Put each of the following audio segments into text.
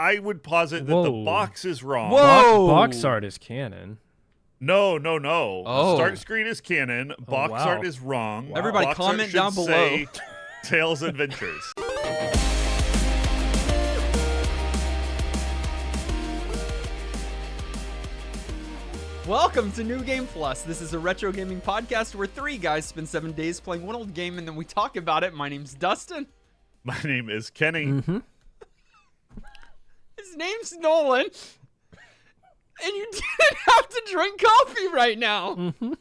I would posit that the box is wrong. Whoa! Box art is canon. No. Oh. Start screen is canon. Box art is wrong. Wow. Everybody box comment down below. Tales Adventures. Welcome to New Game Plus. This is a retro gaming podcast where three guys spend 7 days playing one old game and then we talk about it. My name's Dustin. My name is Kenny. Mm-hmm. His name's Nolan. And you didn't have to drink coffee right now. Mm-hmm.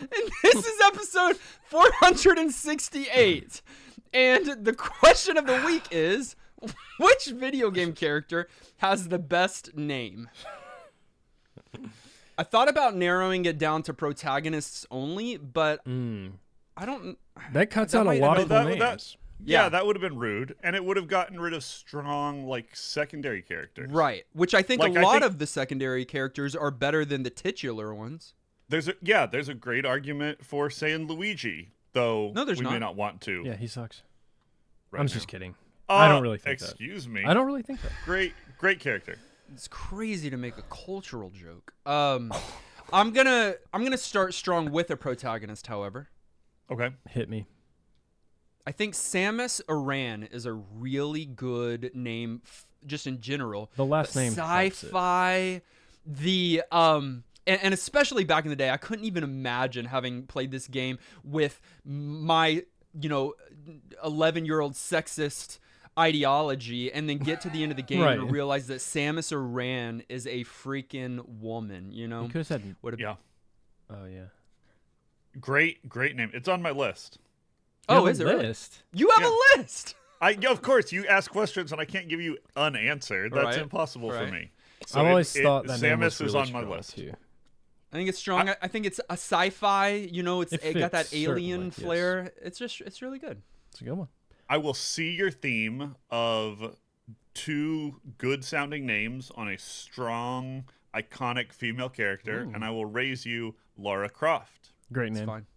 And this is episode 468. And the question of the week is, which video game character has the best name? I thought about narrowing it down to protagonists only, but I don't... That cuts out a lot of names. Yeah, that would have been rude, and it would have gotten rid of strong, secondary characters. Right, which I think a lot of the secondary characters are better than the titular ones. There's a great argument for saying Luigi, though we may not want to. Yeah, he sucks. Right I'm now. just kidding. I don't really think Excuse me. I don't really think that. Great character. It's crazy to make a cultural joke. I'm gonna start strong with a protagonist, however. Okay. Hit me. I think Samus Aran is a really good name, just in general. The last name sci-fi, and especially back in the day, I couldn't even imagine having played this game with my 11-year-old sexist ideology and then get to the end of the game and realize that Samus Aran is a freaking woman, You could have said yeah. Oh yeah. Great name. It's on my list. Is it list? You have a list. Of course, you ask questions and I can't give you unanswered. That's impossible for me. So I've always thought that Samus is really on my list too. I think it's strong. I think it's a sci-fi. It got that alien flair. Yes. It's really good. It's a good one. I will see your theme of two good-sounding names on a strong, iconic female character, and I will raise you Lara Croft. Great name. It's fine.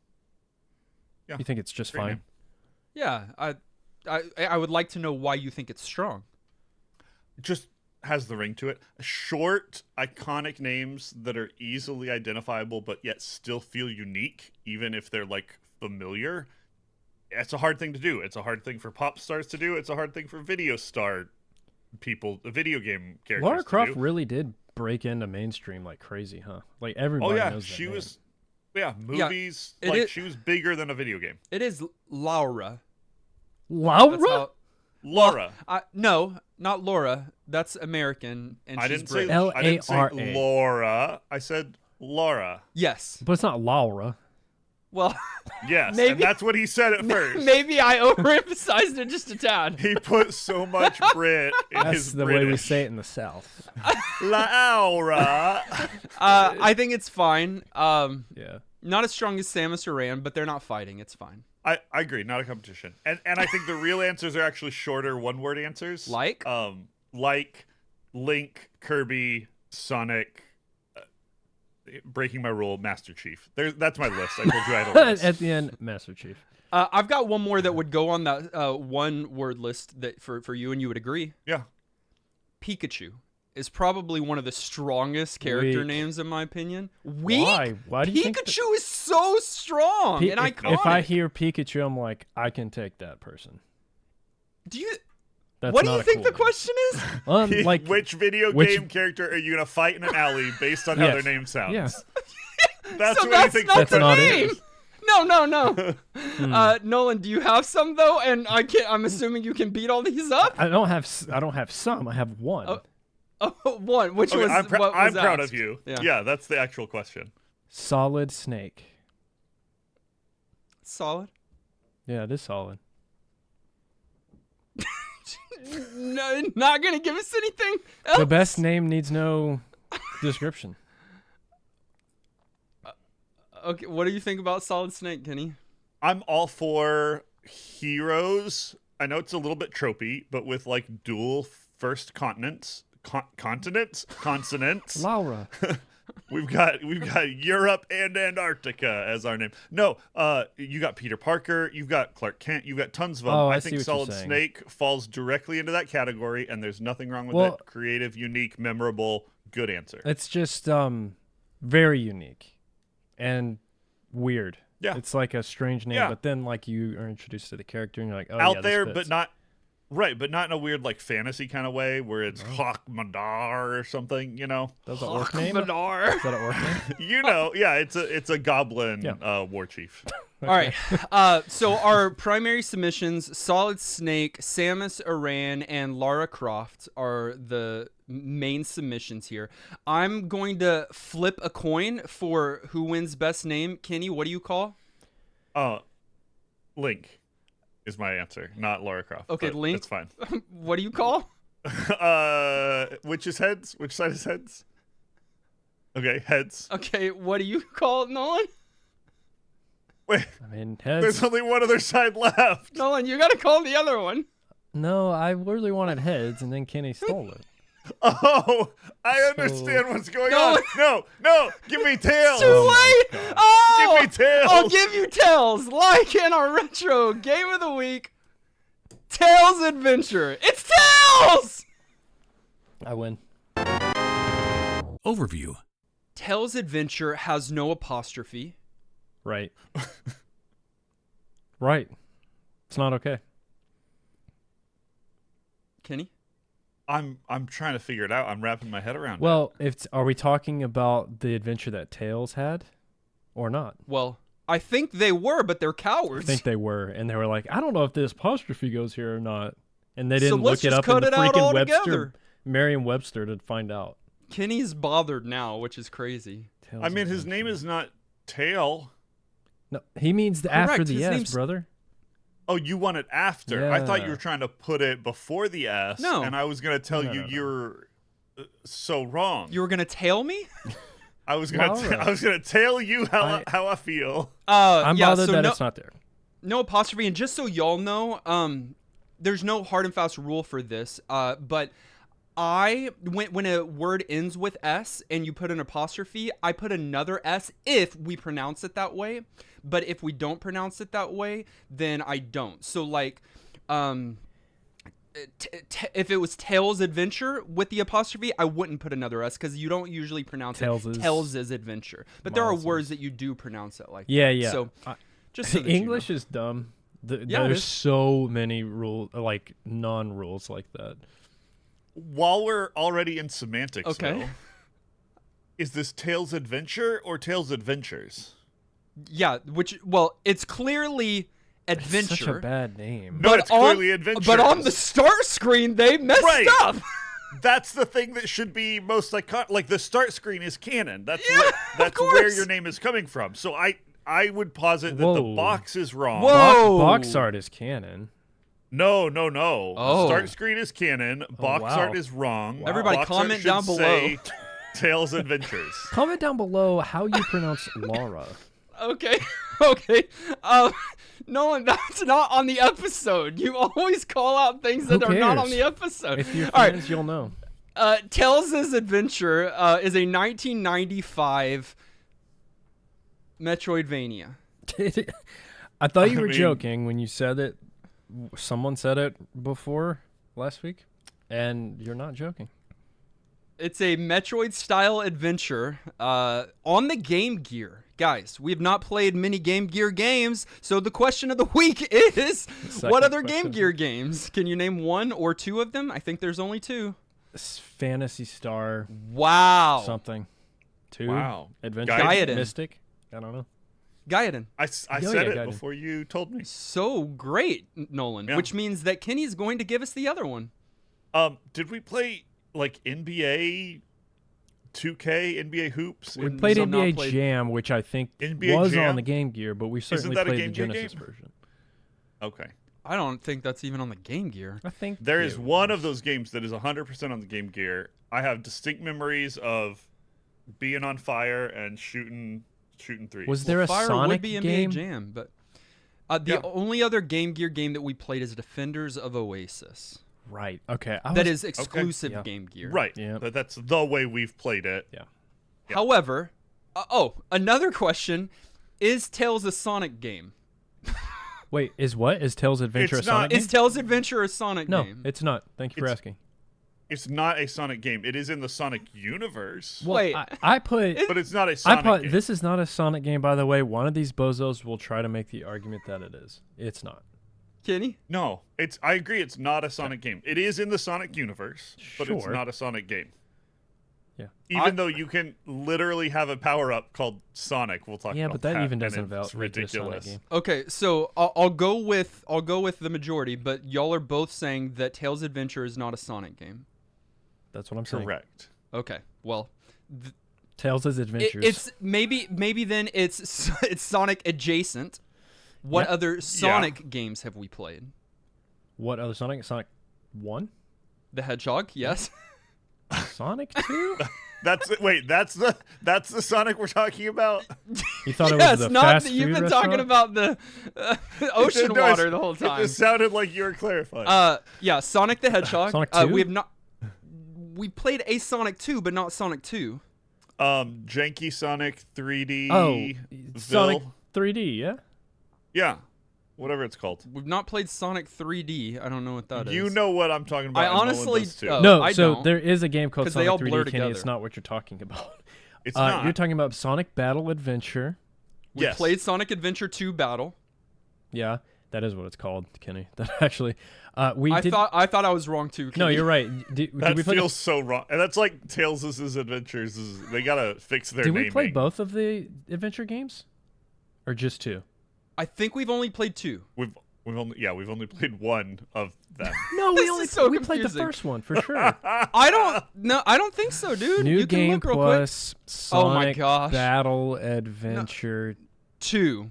Yeah. You think it's just Great fine? name. Yeah, I would like to know why you think it's strong. Just has the ring to it. Short, iconic names that are easily identifiable, but yet still feel unique, even if they're familiar. It's a hard thing to do. It's a hard thing for pop stars to do. It's a hard thing for video game characters. Lara Croft really did break into mainstream like crazy, huh? Everybody knows that she name. was. Yeah, movies. She was bigger than a video game. It is Laura. Laura? Laura. No, not Laura. That's American, and she's British. L-A-R-A. I didn't say Laura. I said Laura. Yes. But it's not Laura. Well, yes, and that's what he said at first. Maybe I overemphasized it just a tad. He put so much Brit in That's the way we say it in the South. Laura. I think it's fine. Yeah. Not as strong as Samus Aran, but they're not fighting. It's fine. I agree. Not a competition. And I think the real answers are actually shorter one-word answers. Like Link, Kirby, Sonic, breaking my rule, Master Chief. That's my list. I told you I had a list. At the end, Master Chief. I've got one more that would go on that one-word list that for you, and you would agree. Yeah. Pikachu is probably one of the strongest character names, in my opinion. Weak? Why do you think Pikachu is so strong and iconic. If I hear Pikachu, I'm like, I can take that person. Do you... That's what do you think the question is? Which video game character are you going to fight in an alley based on how their name sounds? Yeah. That's so what you think that's the not the name. No. Nolan, do you have some though? And I'm assuming you can beat all these up. I don't have some. I have one. One. Which Okay, was I'm proud asked. of you. Yeah, that's the actual question. Solid Snake. Solid. Yeah, it is solid. No, not gonna give us anything else. The best name needs no description. Okay, what do you think about Solid Snake, Kenny? I'm all for heroes. I know it's a little bit tropey, but with dual first consonants. Laura. We've got Europe and Antarctica as our name. No, you got Peter Parker, you've got Clark Kent, you've got tons of them. Oh, I I see think what you're Solid saying. Snake falls directly into that category, and there's nothing wrong with Well- it. Creative, unique, memorable, good answer. It's just very unique and weird. Yeah. It's like a strange name, Yeah. but then like you are introduced to the character and you're like, oh, Out yeah, there, this but fits. not right, but not in a weird like fantasy kind of way where it's Hawk Madar or something. You know, That's an orc name? Is Madar. that an orc name? you know, yeah, it's a goblin Yeah. war chief. All right. So our primary submissions: Solid Snake, Samus Aran, and Lara Croft are the main submissions here. I'm going to flip a coin for who wins best name. Kenny, what do you call? Link is my answer, not Lara Croft. Okay, but Link. It's fine. What do you call? Which is heads? Which side is heads? Okay, heads. Okay, what do you call it, Nolan? Wait, I mean, there's heads. only one other side left. Nolan, you got to call the other one. No, I really wanted heads, and then Kenny stole it. Oh, I understand what's going No. on. No, give me tails. Too late. Oh, Give me tails. I'll give you Tails. Like in our retro game of the week, Tails Adventure. It's Tails. I win. Overview. Tails Adventure has no apostrophe. Right. Right. It's not okay. Kenny? I'm trying to figure it out. I'm wrapping my head around it. Well, are we talking about the adventure that Tails had, or not? Well, I think they were, but they're I cowards. think they were, and they were like, I don't know if this apostrophe goes here or not, and they So didn't let's look it just up cut in the it out freaking altogether. Merriam-Webster to find out. Kenny's bothered now, which is crazy. Tails I mean, his Adventure. name is not Tail. No, he means the after Correct, the his S, name's- brother. Oh, you want it after. I thought you Yeah. were trying to put it before the S. No. And I was going to tell No, you no. you're so wrong. You were gonna tail me? I was going Laura. to tell you how I feel. I'm yeah, bothered so that no, it's not there. no apostrophe. And just so y'all know, there's no hard and fast rule for this. But when a word ends with S and you put an apostrophe, I put another S if we pronounce it that way. But if we don't pronounce it that way, then I don't. So like, if it was Tails Adventure with the apostrophe, I wouldn't put another S because you don't usually pronounce Tails it is- Tails' Adventure. But there are Miles' words that you do pronounce it like Yeah, that. yeah. So I- just so that you English know. is dumb. Yeah, it There's is. so many rules, like non-rules like that. While we're already in semantics, Okay. though, is this Tails Adventure or Tails Adventures? Yeah, it's clearly Adventure. It's such a bad name. No, But it's clearly on, Adventures. But on the start screen, they messed Right. up. That's the thing that should be most iconic. Like the start screen is canon. That's Yeah, where, of that's where course. your name is coming from. So I would posit that the Whoa. box is wrong. Whoa. Box art is canon. No. Oh. Start screen is canon. Box wow. art is wrong. Everybody Box art comment should down below. say Tails Adventures. Comment down below how you pronounce Laura. Okay, okay. Nolan, that's not on the episode. You always call out things that Who are not on cares? the episode. If you're All right, fans, you'll know. Tails' Adventure is a 1995 Metroidvania. I thought you I were mean- joking when you said it. Someone said it before last week, and you're not joking. It's a Metroid-style adventure on the Game Gear. Guys, we have not played many Game Gear games, so the question of the week is, Second what other question. Game Gear games? Can you name one or two of them? I think there's only two. Phantasy Star Wow. something. Two. Wow. Adventure. Gaiden. Mystic. I don't know. Gaiden. I Yeah, said it Gaiden. before you told me. So great, Nolan. Yeah. Which means that Kenny's going to give us the other one. Did we play like NBA 2K, NBA Hoops? We in played some- not NBA played- Jam, which I think NBA was Jam? on the Game Gear, but we certainly that a played the Game Gear Genesis game? version. Okay. I don't think that's even on the Game Gear. I think There is it one was. of those games that is 100% on the Game Gear. I have distinct memories of being on fire and shooting threes. Was there a Fire Sonic would be NBA game? Jam, but the Yeah. only other Game Gear game that we played is Defenders of Oasis. Right. Okay. That is exclusive Yeah. Game Gear. right? Yeah. But that's the way we've played it. Yeah. Yeah. However, another question: is Tails a Sonic game? Wait, is what? Is Tails Adventure It's a Sonic not- game? Is Tails Adventure a Sonic No, game? it's not. Thank you for It's- asking. It's not a Sonic game. It is in the Sonic universe, Well, Wait. I put. but it's not a I Sonic put game. this is not a Sonic game, by the way. One of these bozos will try to make the argument that it is. It's not. Kenny? No, I agree. It's not a Sonic game. It is in the Sonic universe, but it's Sure. not a Sonic game. Yeah. Even though you can literally have a power up called Sonic, we'll talk Yeah, about but that even and doesn't it's make it a Sonic ridiculous. game. Okay, so I'll go with the majority, but y'all are both saying that Tails Adventure is not a Sonic game. That's what I'm saying. Correct. Okay, well, Tails' Adventures. it's maybe then it's Sonic adjacent. What Yeah. other Sonic games have we played? What other Sonic? Sonic 1? The Hedgehog, yes. Sonic 2? That's the Sonic we're talking about. You thought it yes, was the not fast that food you've been restaurant? talking about the ocean No, water the whole It time. just sounded like you were clarifying. Yeah, Sonic the Hedgehog. Sonic 2? We have not. We played a Sonic 2, but not Sonic 2. Janky Sonic 3D. Oh, Sonic Ville. 3D, yeah? Yeah, whatever it's called. We've not played Sonic 3D. I don't know what that is. You know what I'm talking about. I and Nolan honestly- does too. oh. No, I so don't. there is a game called 'Cause they all Sonic blur 3D, Kenny. It's together. not what you're talking about. It's not. You're talking about Sonic Battle Adventure. We Yes. played Sonic Adventure 2 Battle. Yeah, that is what it's called, Kenny. That actually, we I did. thought I was wrong too. No, Kenny. you're right. Did That we play? feels so wrong. And that's like Tails' Adventures. They gotta fix their Did naming. we play both of the adventure games, or just two? I think we've only played 2. We've only played one of them. No, This we only is so we played the confusing. first one for sure. I don't think so, dude. New you can game look real plus Oh my Sonic gosh. Battle Adventure. quick. 2.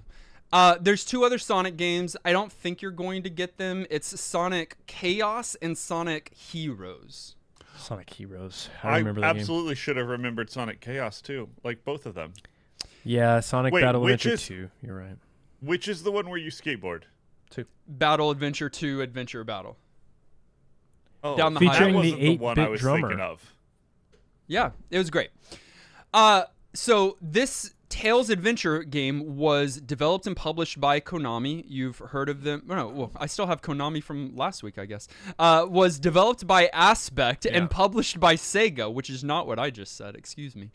There's 2 other Sonic games. I don't think you're going to get them. It's Sonic Chaos and Sonic Heroes. Sonic Heroes. I I remember that game. absolutely should have remembered Sonic Chaos too, like both of them. Yeah, Sonic Wait, Battle which Adventure is- 2. You're right. Which is the one where you skateboard? 2. Battle Adventure 2 Adventure Battle. Oh, Down the that highway. Featuring the wasn't the one I 8-bit was drummer. thinking of. Yeah, it was great. So this Tails Adventure game was developed and published by Konami. You've heard of them. No, well, I still have Konami from last week, I guess. Was developed by Aspect and published by Sega, which is not what I just said. Excuse me.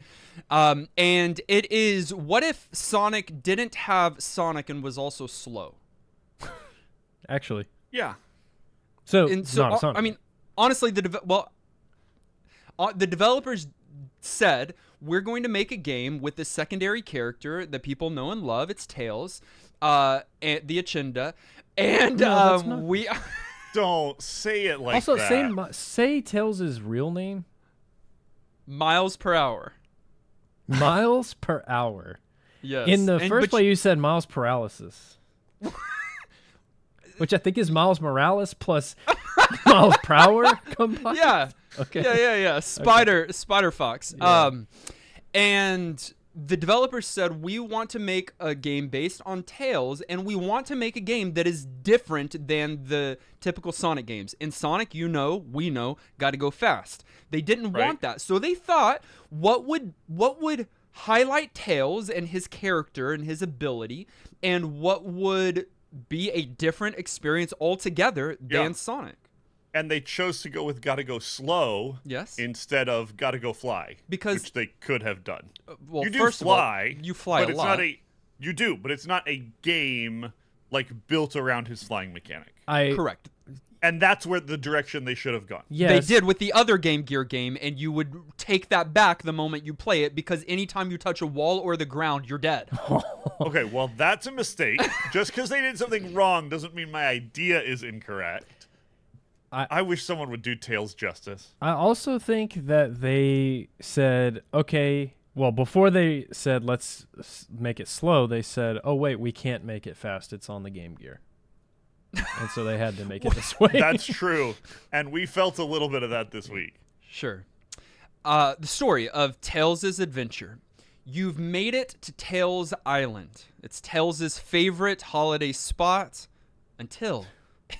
And it is, what if Sonic didn't have Sonic and was also slow? Actually, Yeah. so And it's so, not a Sonic. I mean, honestly, the developers said, we're going to make a game with this secondary character that people know and love. It's Tails, and the Echinda, and No, that's not- we. Don't say it like also that. say Tails' real name. miles per hour. Miles per hour. Yes. In the And- first but play, you said Miles Paralysis, which I think is Miles Morales plus Miles per hour combined. Yeah. Okay. Yeah. Spider Fox. Yeah. And the developers said, we want to make a game based on Tails, and we want to make a game that is different than the typical Sonic games. In Sonic, we know, got to go fast. They didn't Right. want that, so they thought, what would highlight Tails and his character and his ability, and what would be a different experience altogether than Yeah. Sonic? And they chose to go with "Gotta Go Slow" Yes. instead of "Gotta Go Fly," Because- which they could have done. Well, you do first fly, of all, you fly but a it's lot. not a. You do, but it's not a game like built around his flying mechanic. Correct. And that's where the direction they should have gone. Yes. They did with the other Game Gear game, and you would take that back the moment you play it, because anytime you touch a wall or the ground, you're dead. Okay, well, that's a mistake. Just because they did something wrong doesn't mean my idea is incorrect. I wish someone would do Tails justice. I also think that they said, okay, well, before they said, let's make it slow, they said, oh, wait, we can't make it fast. It's on the Game Gear. And so they had to make it this way. That's true. And we felt a little bit of that this week. Sure. The story of Tails' adventure. You've made it to Tails Island. It's Tails' favorite holiday spot until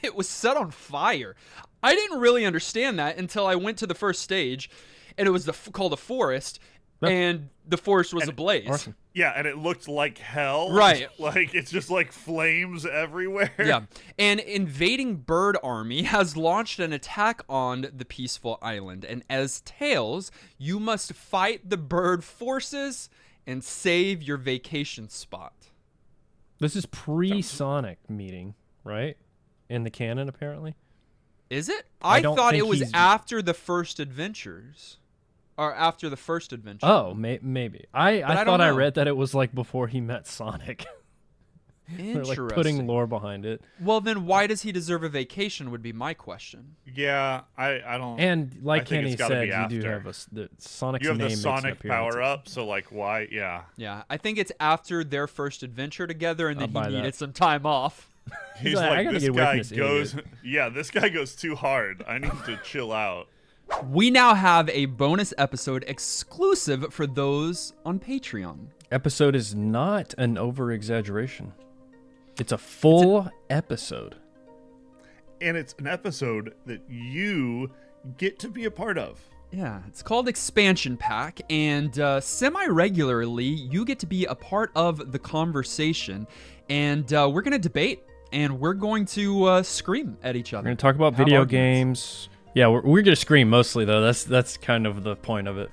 it was set on fire. I didn't really understand that until I went to the first stage, and it was called the forest. and the forest was And- ablaze. Awesome. Yeah, and it looked like hell. Right. Like it's just like flames everywhere. Yeah, an invading bird army has launched an attack on the peaceful island, and as Tails, you must fight the bird forces and save your vacation spot. This is pre-Sonic meeting, right? In the canon, apparently. Is it? I I don't thought think it was he's- after the first adventures. Or after the first adventure. Oh, maybe. I I don't thought I know. read that it was like before he met Sonic. They're like putting Interesting. lore behind it. Well, then why does he deserve a vacation would be my question. Yeah, I don't. And like I think Kenny it's gotta said, be you do after. have the Sonic's you have name the makes an Sonic appearance. power up, so like why? Yeah. Yeah, I think it's after their first adventure together and I'll then buy he that. needed some time off. He's like, I like, gotta this get away from guy this goes. idiot. Yeah, this guy goes too hard. I need to chill out. We now have a bonus episode exclusive for those on Patreon. Episode is not an over-exaggeration. It's a full episode. And it's an episode that you get to be a part of. Yeah, it's called Expansion Pack, and semi-regularly you get to be a part of the conversation, and we're going to debate, and we're going to scream at each other. We're going to talk about Have video arguments. games. Yeah, we're going to scream mostly, though. That's kind of the point of it.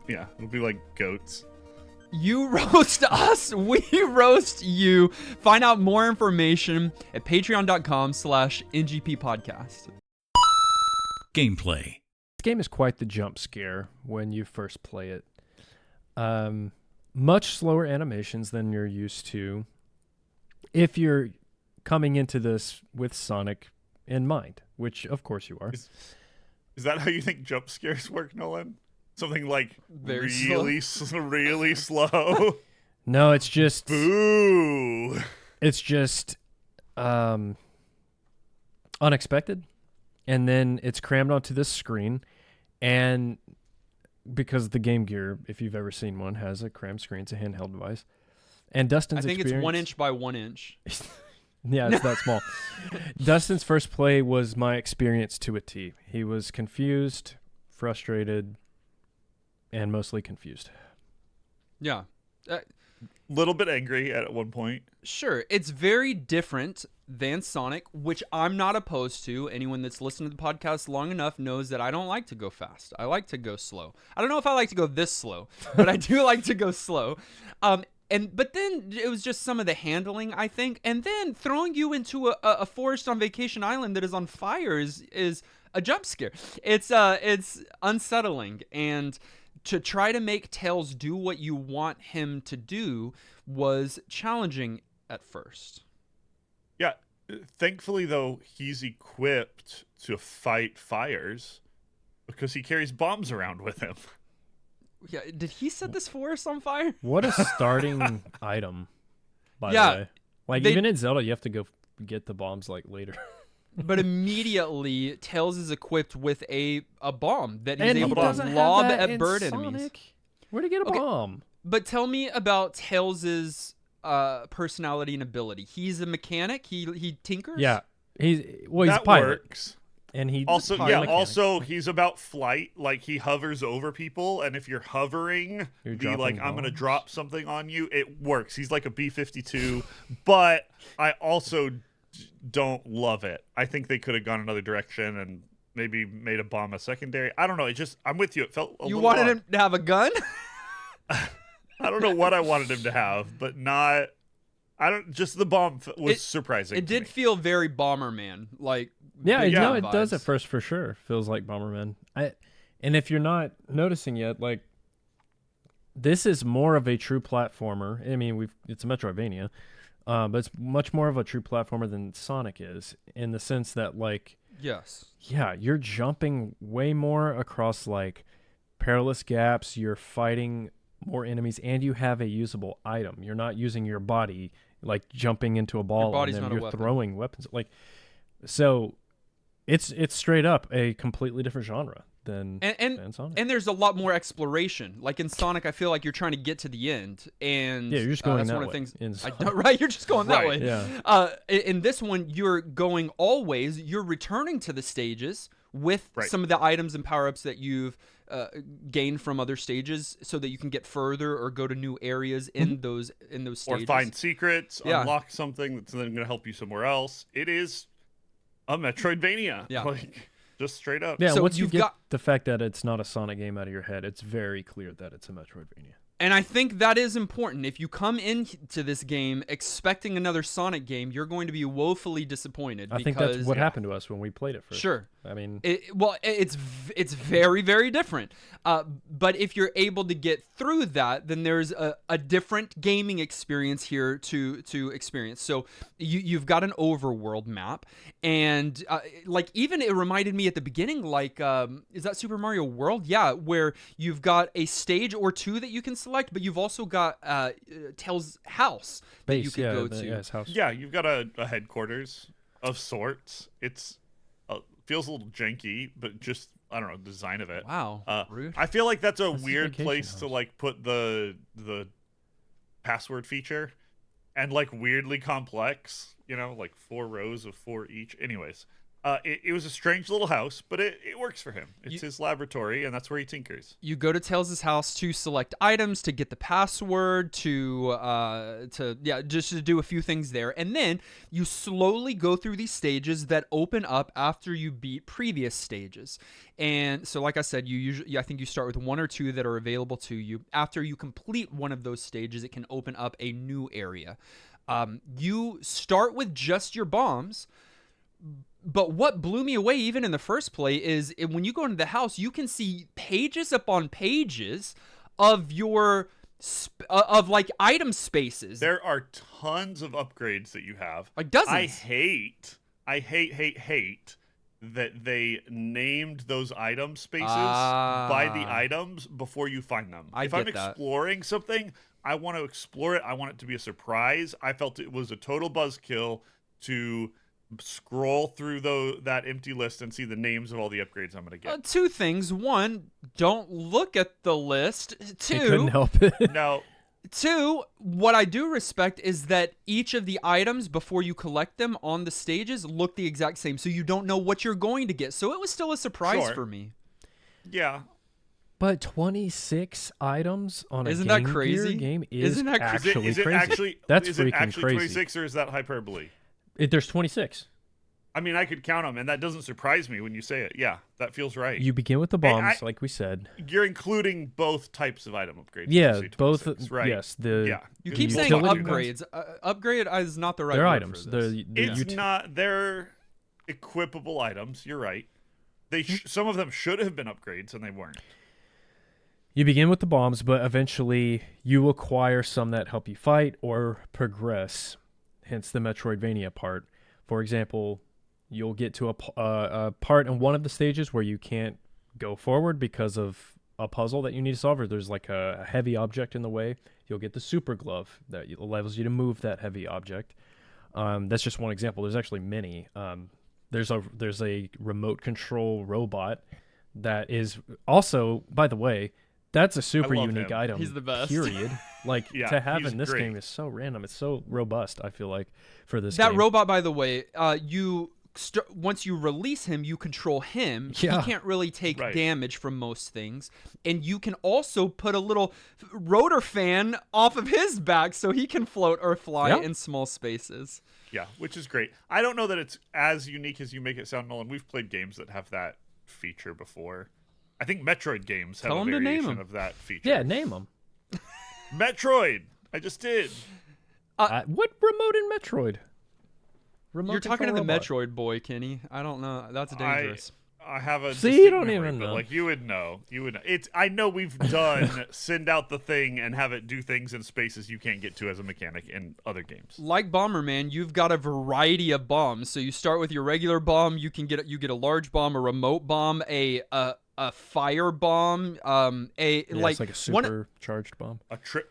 Yeah, it'll be like goats. You roast us, we roast you. Find out more information at patreon.com/NGP podcast. Gameplay. This game is quite the jump scare when you first play it. Much slower animations than you're used to if you're coming into this with Sonic in mind, which of course you are. Is that how you think jump scares work, Nolan? Something like Very really slow. No, it's just Boo. it's just unexpected, and then it's crammed onto this screen, and because the Game Gear, if you've ever seen one, has a crammed screen, it's a handheld device, and Dustin's I think it's 1 experience- inch by 1 inch. Yeah, it's that small. Dustin's first play was my experience to a T. He was confused, frustrated, and mostly confused. Yeah. Little bit angry at one point. Sure, it's very different than Sonic, which I'm not opposed to. Anyone that's listened to the podcast long enough knows that I don't like to go fast. I like to go slow. I don't know if I like to go this slow, but I do like to go slow. But then it was just some of the handling, I think, and then throwing you into a forest on Vacation Island that is on fire is a jump scare. It's unsettling, and to try to make Tails do what you want him to do was challenging at first. Yeah. Thankfully, though, he's equipped to fight fires because he carries bombs around with him. Yeah, did he set this forest on fire? What a starting item, by Yeah, the way. Like, they- even in Zelda, you have to go get the bombs, like, later. But immediately, Tails is equipped with a bomb that he's And he able to doesn't have lob that at in bird Sonic. enemies. Where'd he get a Okay. bomb? But tell me about Tails's personality and ability. He's a mechanic. He tinkers. Yeah, he's a that pilot, works. and he Also, pilot yeah. mechanic. Also, he's about flight. Like he hovers over people, and if you're hovering, You're the like dropping I'm gonna bombs. drop something on you. It works. He's like a B-52, but I also don't love it. I think they could have gone another direction and maybe made a bomb a secondary. I don't know. It just I'm with you. It felt a You little wanted odd. him to have a gun? I don't know what I wanted him to have, but not. I don't. Just the bomb was surprising. It to did me. feel very Bomberman, like. Yeah, big no, gun it does vibes. at first for sure. Feels like Bomberman. And if you're not noticing yet, like, this is more of a true platformer. I mean, it's a Metroidvania, but it's much more of a true platformer than Sonic is, in the sense that, like, Yes. yeah, you're jumping way more across, like, perilous gaps. You're fighting more enemies, and you have a usable item. You're not using your body, like, jumping into a ball, body's and then not a you're weapon. throwing weapons. Like, so it's straight up a completely different genre than And Sonic. and there's a lot more exploration. Like in Sonic, I feel like you're trying to get to the end, and Yeah, you're just going that's that one of way the things. in I Sonic. don't, right, you're just going that Right, way. yeah. In this one, you're going always. You're returning to the stages with Right. some of the items and power-ups that you've gained from other stages, so that you can get further or go to new areas in those stages. Or find secrets, Yeah. unlock something that's then going to help you somewhere else. It is a Metroidvania. Yeah. Like, just straight up. Yeah, So once you you've get got- the fact that it's not a Sonic game out of your head, it's very clear that it's a Metroidvania. And I think that is important. If you come into this game expecting another Sonic game, you're going to be woefully disappointed. I think that's what happened to us when we played it first. Sure. I mean, It's very, very different. But if you're able to get through that, then there's a different gaming experience here to experience. So you've got an overworld map, and like even it reminded me at the beginning, like is that Super Mario World? Yeah, where you've got a stage or two that you can select, but you've also got Tails' house that you can go to. his house. Yeah, you've got a headquarters of sorts. It's feels a little janky, but just I don't know, design of it. Wow, rude. I feel like that's a That's the weird vacation place to house. like put the password feature, and like weirdly complex. Like 4 rows of 4 each. Anyways, it was a strange little house, but it works for him. It's his laboratory, and that's where he tinkers. You go to Tails' house to select items, to get the password, just to do a few things there, and then you slowly go through these stages that open up after you beat previous stages. And so, like I said, I think you start with 1 or 2 that are available to you. After you complete one of those stages, it can open up a new area. You start with just your bombs. But what blew me away even in the first play is when you go into the house, you can see pages upon pages of your like item spaces. There are tons of upgrades that you have. Like dozens. I hate that they named those item spaces by the items before you find them. I If I'm get that. exploring something, I want to explore it. I want it to be a surprise. I felt it was a total buzzkill to scroll through that empty list and see the names of all the upgrades I'm going to get. 2 things. 1, don't look at the list. He couldn't 2, help it. Now, 2, what I do respect is that each of the items before you collect them on the stages look the exact same, so you don't know what you're going to get. So it was still a surprise Sure. for me. yeah, But 26 items on a Isn't that Game crazy? Gear game is Isn't that crazy? actually is it crazy. actually That's is it freaking actually crazy. 26 or is that hyperbole? There's 26. I mean, I could count them, and that doesn't surprise me when you say it. Yeah, that feels right. You begin with the Hey, bombs, like we said. You're including both types of item upgrades. when Yeah, you say both. 26, right? Yes, the Yeah. You The keep saying utility upgrades. Upgrade is not the right they're word items. for They're this. It's not. They're equipable items. You're right. Some of them should have been upgrades, and they weren't. You begin with the bombs, but eventually you acquire some that help you fight or progress. Hence the Metroidvania part. For example, you'll get to a part in one of the stages where you can't go forward because of a puzzle that you need to solve, or there's like a heavy object in the way. You'll get the super glove that allows you to move that heavy object. That's just one example. There's actually many. There's a remote control robot that is also, by the way, that's a super love unique him. item. He's the best. Period. Like Yeah, to have he's in this great. game is so random. It's so robust. I feel like for this That game. robot, by the way, once you release him, you control him. Yeah. He can't really take Right. damage from most things, and you can also put a little rotor fan off of his back so he can float or fly Yeah. in small spaces. Yeah, which is great. I don't know that it's as unique as you make it sound, Nolan. We've played games that have that feature before. I think Metroid games have Tell a 'em to name variation 'em. of that feature. Yeah, name them. Metroid. I just did. What remote in Metroid? Remote You're talking to control the robot. Metroid boy, Kenny. I don't know. That's dangerous. I have a See, you distinct don't memory, even but, know. like you would know. You would know. It's. I know we've done send out the thing and have it do things in spaces you can't get to as a mechanic in other games. Like Bomberman, you've got a variety of bombs. So you start with your regular bomb. You get a large bomb, a remote bomb, a fire bomb, Yeah, it's like a one. supercharged bomb.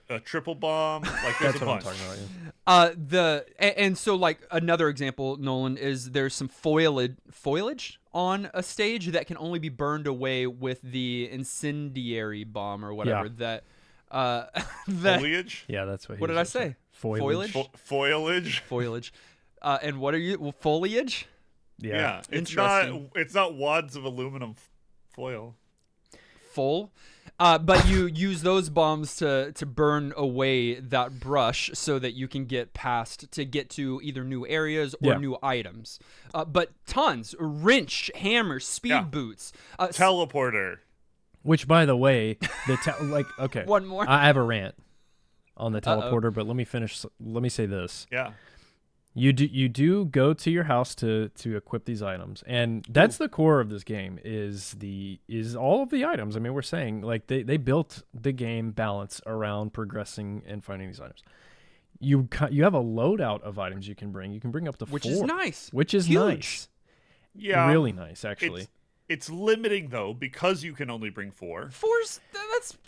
A triple bomb. Like there's That's a what I'm bunch. talking about. Yeah. And so like another example, Nolan, is there's some foliage on a stage that can only be burned away with the incendiary bomb or whatever. Yeah. That Foliage. Yeah, that's what. What did I say? Foliage. Foliage? Foliage. Foliage. And what are you? Well, foliage. Yeah, Interesting. it's not wads of aluminum foil. Full. But you use those bombs to burn away that brush so that you can get past to get to either new areas or new items. But tons, wrench, hammer, speed boots, Teleporter. Which, by the way, okay, one more. I have a rant on the teleporter, but let me finish. Let me say this. Yeah. You do go to your house to equip these items, and that's the core of this game is all of the items. I mean, we're saying like they built the game balance around progressing and finding these items. You have a loadout of items you can bring. You can bring up to 4, which is nice. Which is Huge. nice. Yeah. Really nice, actually. It's limiting though because you can only bring 4. 4's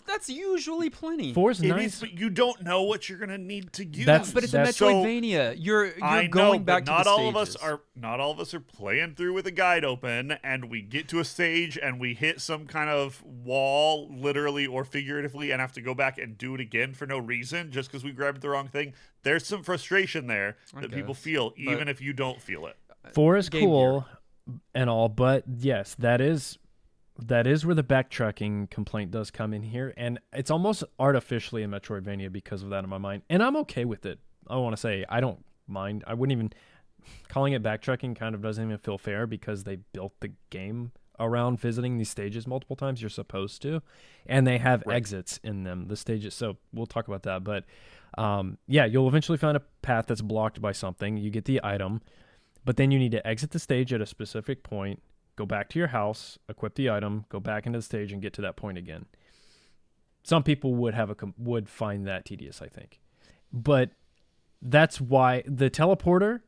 that's usually plenty. 4's It nice. is, but you don't know what you're gonna need to use. But it's a So- Metroidvania. You're I going know, back but to not the all of stages. us are. Not all of us are playing through with a guide open, and we get to a stage and we hit some kind of wall, literally or figuratively, and have to go back and do it again for no reason, just because we grabbed the wrong thing. There's some frustration there that people guess, feel, even if you don't feel it. 4 is Game cool and all, but yes, that is where the backtracking complaint does come in here, and it's almost artificially a Metroidvania because of that in my mind, and I'm okay with it. I want to say I don't mind. I wouldn't even calling it backtracking kind of doesn't even feel fair because they built the game around visiting these stages multiple times. You're supposed to, and they have exits in them, the stages. So we'll talk about that, but you'll eventually find a path that's blocked by something. You get the item, but then you need to exit the stage at a specific point. Go back to your house, equip the item, go back into the stage, and get to that point again. Some people would find that tedious, I think. But that's why the teleporter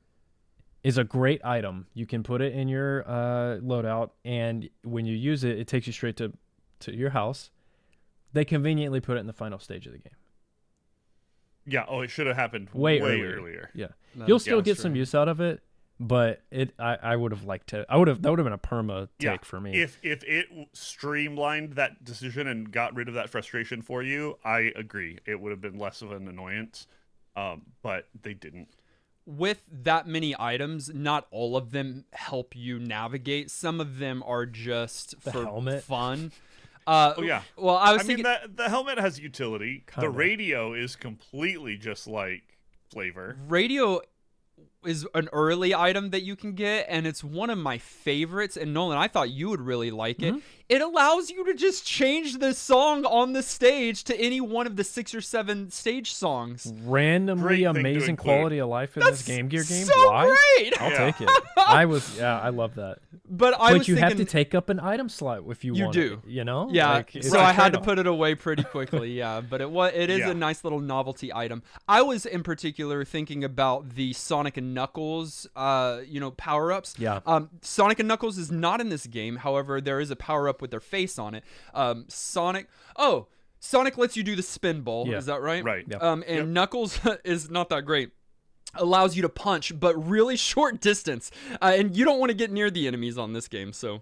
is a great item. You can put it in your loadout, and when you use it, it takes you straight to your house. They conveniently put it in the final stage of the game. Yeah. Oh, it should have happened Way earlier. earlier. Yeah. No, You'll still get that's some true. use out of it. But I would have liked to. That would have been a perma take for me. If it streamlined that decision and got rid of that frustration for you, I agree. It would have been less of an annoyance. But they didn't. With that many items, not all of them help you navigate. Some of them are just The for helmet? fun. Oh yeah. Well, I was I mean, thinking the helmet has utility. Kinda. The radio is completely just like flavor. radio is an early item that you can get, and it's one of my favorites. And Nolan, I thought you would really like it. It allows you to just change the song on the stage to any one of the 6 or 7 stage songs. Randomly Great thing to amazing include. quality of life in this Game Gear game. So Why? great! I'll Yeah. take it. I love that. But I But was you have to thinking, take up an item slot if you You want do. it, you know? yeah, Like, it's so a I had to trade-off. put it away pretty quickly. Yeah, but it is Yeah. a nice little novelty item. I was in particular thinking about the Sonic and Knuckles, power ups. Yeah. Sonic and Knuckles is not in this game. However, there is a power up with their face on it. Sonic lets you do the spin ball. Yeah. Is that right? Right. Yep. And Knuckles is not that great. Allows you to punch, but really short distance, and you don't want to get near the enemies on this game. So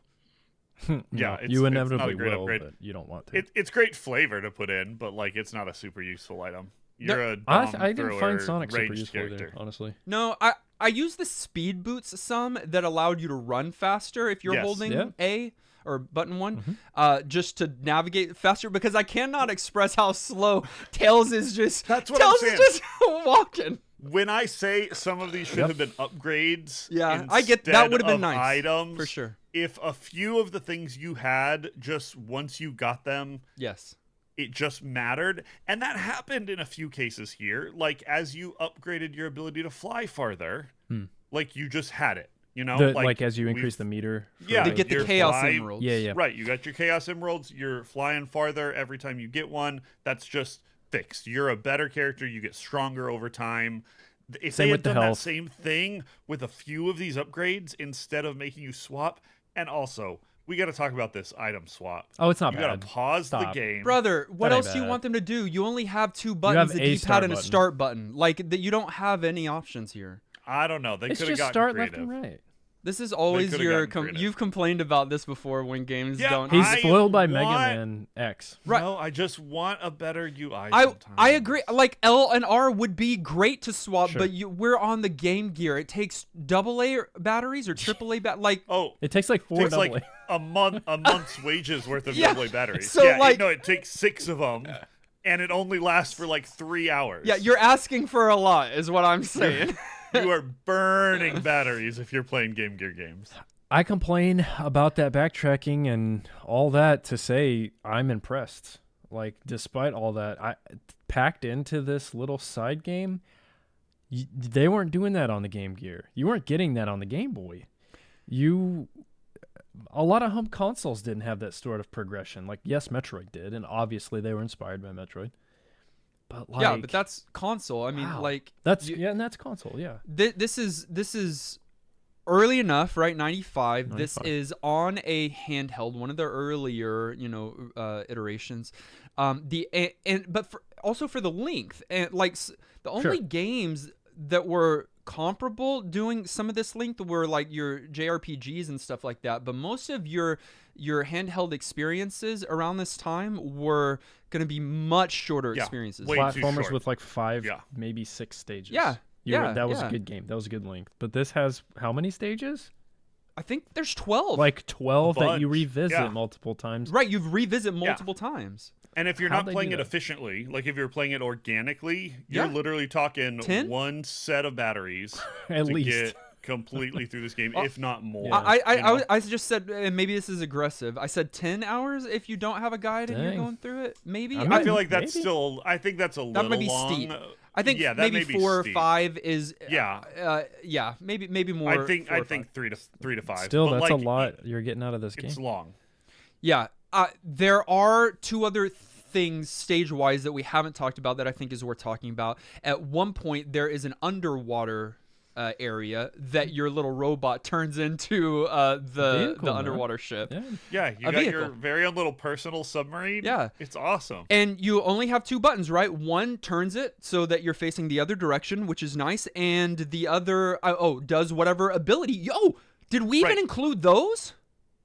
No, Yeah, you it's not a inevitably great will, upgrade. but you don't want to. It's great flavor to put in, but like it's not a super useful item. You're a I dom didn't thrower, find Sonic super ranged useful character. there, honestly. no, I used the speed boots some that allowed you to run faster if you're Yes. holding Yeah. A or button 1, just to navigate faster, because I cannot express how slow Tails is just. That's what I'm Tails saying. is just walking. When I say some of these should have been upgrades, Yeah, I get- that instead would have been of nice, items for sure. If a few of the things you had, just once you got them, Yes. it just mattered, and that happened in a few cases here. Like as you upgraded your ability to fly farther, like you just had it. You know, Like as you increase the meter. for Yeah, To get the your Chaos fly- Emeralds. Yeah. Right, you got your Chaos Emeralds, you're flying farther every time you get one. That's just fixed. You're a better character, you get stronger over time. If Same they with had the done that health. same thing with a few of these upgrades instead of making you swap, and also, we got to talk about this item swap. Oh, it's not You bad. got to pause the Stop. game. Brother, what That ain't else do you bad. want them to do? You only have 2 buttons, have the a D-pad start and a button. start button. Like, that, you don't have any options here. I don't know. They It's could have just gotten start creative. left and right. This is always could've your. gotten creative. You've complained about this before when games Yeah, don't. He's I spoiled by Mega want- Man X. Right. No, I just want a better UI. I sometimes. agree. Like L and R would be great to swap, Sure. but we're on the Game Gear. It takes AA batteries or AAA like. Oh, It takes like 4 takes double like a month's wages worth of Yeah, AA batteries. so, yeah, like- no, it takes 6 of them, and it only lasts for like 3 hours. Yeah, you're asking for a lot, is what I'm saying. You are burning batteries if you're playing Game Gear games. I complain about that backtracking and all that to say I'm impressed. Like, despite all that, I packed into this little side game. They weren't doing that on the Game Gear. You weren't getting that on the Game Boy. A lot of home consoles didn't have that sort of progression. Like, yes, Metroid did, and obviously they were inspired by Metroid. But like, Yeah, but that's console. I mean, wow. like that's you- and that's console. Yeah, this is early enough, right? 95. This 95. is on a handheld, one of the earlier, iterations. Also for the length and like the only Sure. games that were comparable doing some of this length were like your JRPGs and stuff like that. But most of your handheld experiences around this time were going to be much shorter Yeah, experiences. way too platformers short. with like 5, Yeah. maybe 6 stages. Yeah, that was yeah. a good game. That was a good length. But this has how many stages? I think there's 12. Like 12 that you bunch. revisit Yeah. multiple times. Right, you've revisit multiple times. And if you're How'd not they playing do it that? efficiently, like if you're playing it organically, you're Yeah. literally talking 10? one set of batteries At to least. get completely through this game, if not more. Yeah. I just said, and maybe this is aggressive. I said 10 hours if you don't have a guide and you're Dang. going through it. Maybe I I mean, feel like that's maybe. still. I think that's a that little might be long. steep. I think yeah, that maybe may be 4 or steep. 5 is. Yeah. Yeah. Maybe more. I think 4 or 5. 3 to 5. Still, but that's like, a lot you're getting out of this It's game. long. Yeah. There are 2 other things stage-wise that we haven't talked about that I think is worth talking about. At one point, there is an underwater area that your little robot turns into the Vehicle, man. underwater ship. Yeah. Yeah, you A got vehicle. your very own little personal submarine. Yeah. It's awesome. And you only have 2 buttons, right? One turns it so that you're facing the other direction, which is nice, and the other does whatever ability. Yo, did we even Right. include those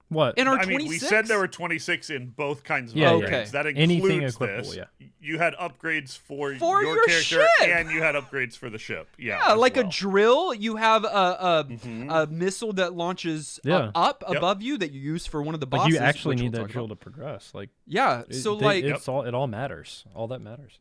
What? in our I mean, 26? we said there were 26 in both kinds of Yeah, upgrades. yeah. That Anything includes equipable, this. yeah. You had upgrades for For your your character, ship! and you had upgrades for the ship. Yeah, Yeah, as like a well. drill. You have Mm-hmm. a missile that launches Yeah. up Yep. above you that you use for one of the Like bosses. you actually which need we'll that talk drill about. to progress. Like Yeah, so like it all matters. All that matters.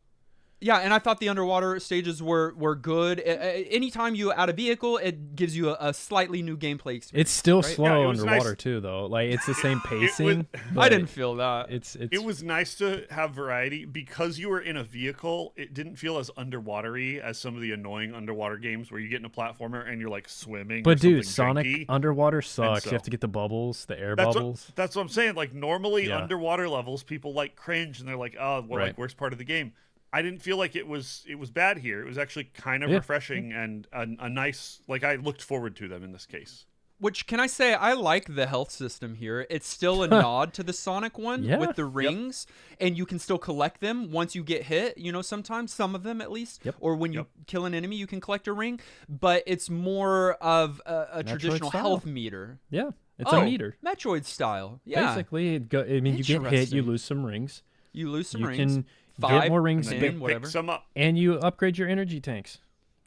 yeah, and I thought the underwater stages were good. Anytime you add a vehicle, it gives you a slightly new gameplay experience. It's still right? slow Yeah, it was underwater nice. too, though. Like it's the same was- pacing. I but didn't feel that. It's It was nice to have variety because you were in a vehicle. It didn't feel as underwatery as some of the annoying underwater games where you get in a platformer and you're like swimming. or But dude, something Sonic janky. underwater sucks. so- You have to get the bubbles, the air That's bubbles. that's what I'm saying. Like normally Yeah. underwater levels, people like cringe and they're like, "Oh, what Right. like worst part of the game." I didn't feel like it was bad here. It was actually kind of Yeah. refreshing and a nice. Like I looked forward to them in this case. Which can I say I like the health system here. It's still a nod to the Sonic one Yeah. with the rings, and you can still collect them once you get hit. Sometimes some of them at least, Yep. or when you Yep. kill an enemy, you can collect a ring. But it's more of a traditional style. health meter. Yeah, it's a meter. Metroid style. Yeah, Basically, you get hit, you Interesting. lose some rings. you lose some You rings. can 5, get more rings, And then 10, you whatever. pick some up. and you upgrade your energy tanks.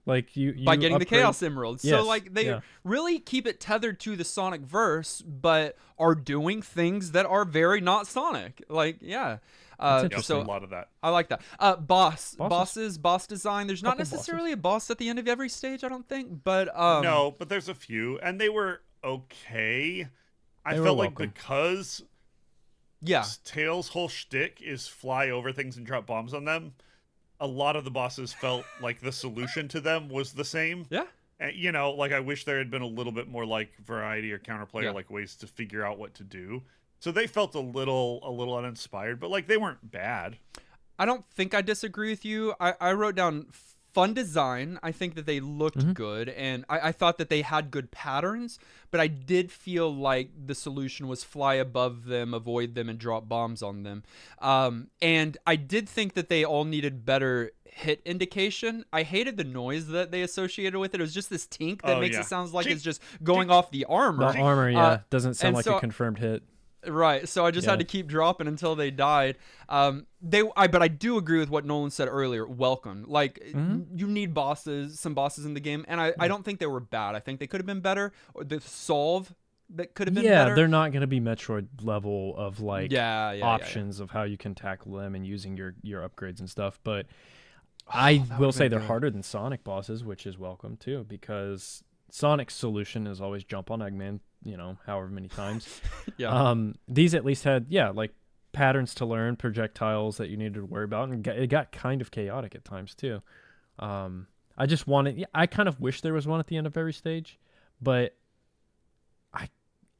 Like you By getting the upgrade- Chaos Emeralds. Yes, So like they yeah. really keep it tethered to the Sonic verse, but are doing things that are very not Sonic. Like yeah. That's Yeah, So a lot of that. I like that. Boss design. There's not Couple necessarily a boss at the end of every stage, I don't think, but No, but there's a few, and they were okay. I They were felt like welcome. because yeah, Tails' whole shtick is fly over things and drop bombs on them. A lot of the bosses felt like the solution to them was the same. yeah. And, like I wish there had been a little bit more like variety or counterplay Yeah. or like ways to figure out what to do. So they felt a little uninspired, but like they weren't bad. I don't think I disagree with you. I wrote down fun design. I think that they looked good, and I thought that they had good patterns, but I did feel like the solution was fly above them, avoid them, and drop bombs on them. And I did think that they all needed better hit indication. I hated the noise that they associated with it. It was just this tink that makes it sound like it's just going off the armor. The armor, doesn't sound like a confirmed hit. Right, so I just had to keep dropping until they died. But I do agree with what Nolan said earlier. Welcome, like you need some bosses in the game, and I don't think they were bad. I think they could have been better, or the solve that could have been better. Yeah, they're not going to be Metroid level of like options of how you can tackle them and using your upgrades and stuff. But I will say they're harder than Sonic bosses, which is welcome too, because Sonic's solution is always jump on Eggman, however many times. These at least had, like patterns to learn, projectiles that you needed to worry about, and it got kind of chaotic at times too. I kind of wish there was one at the end of every stage, but I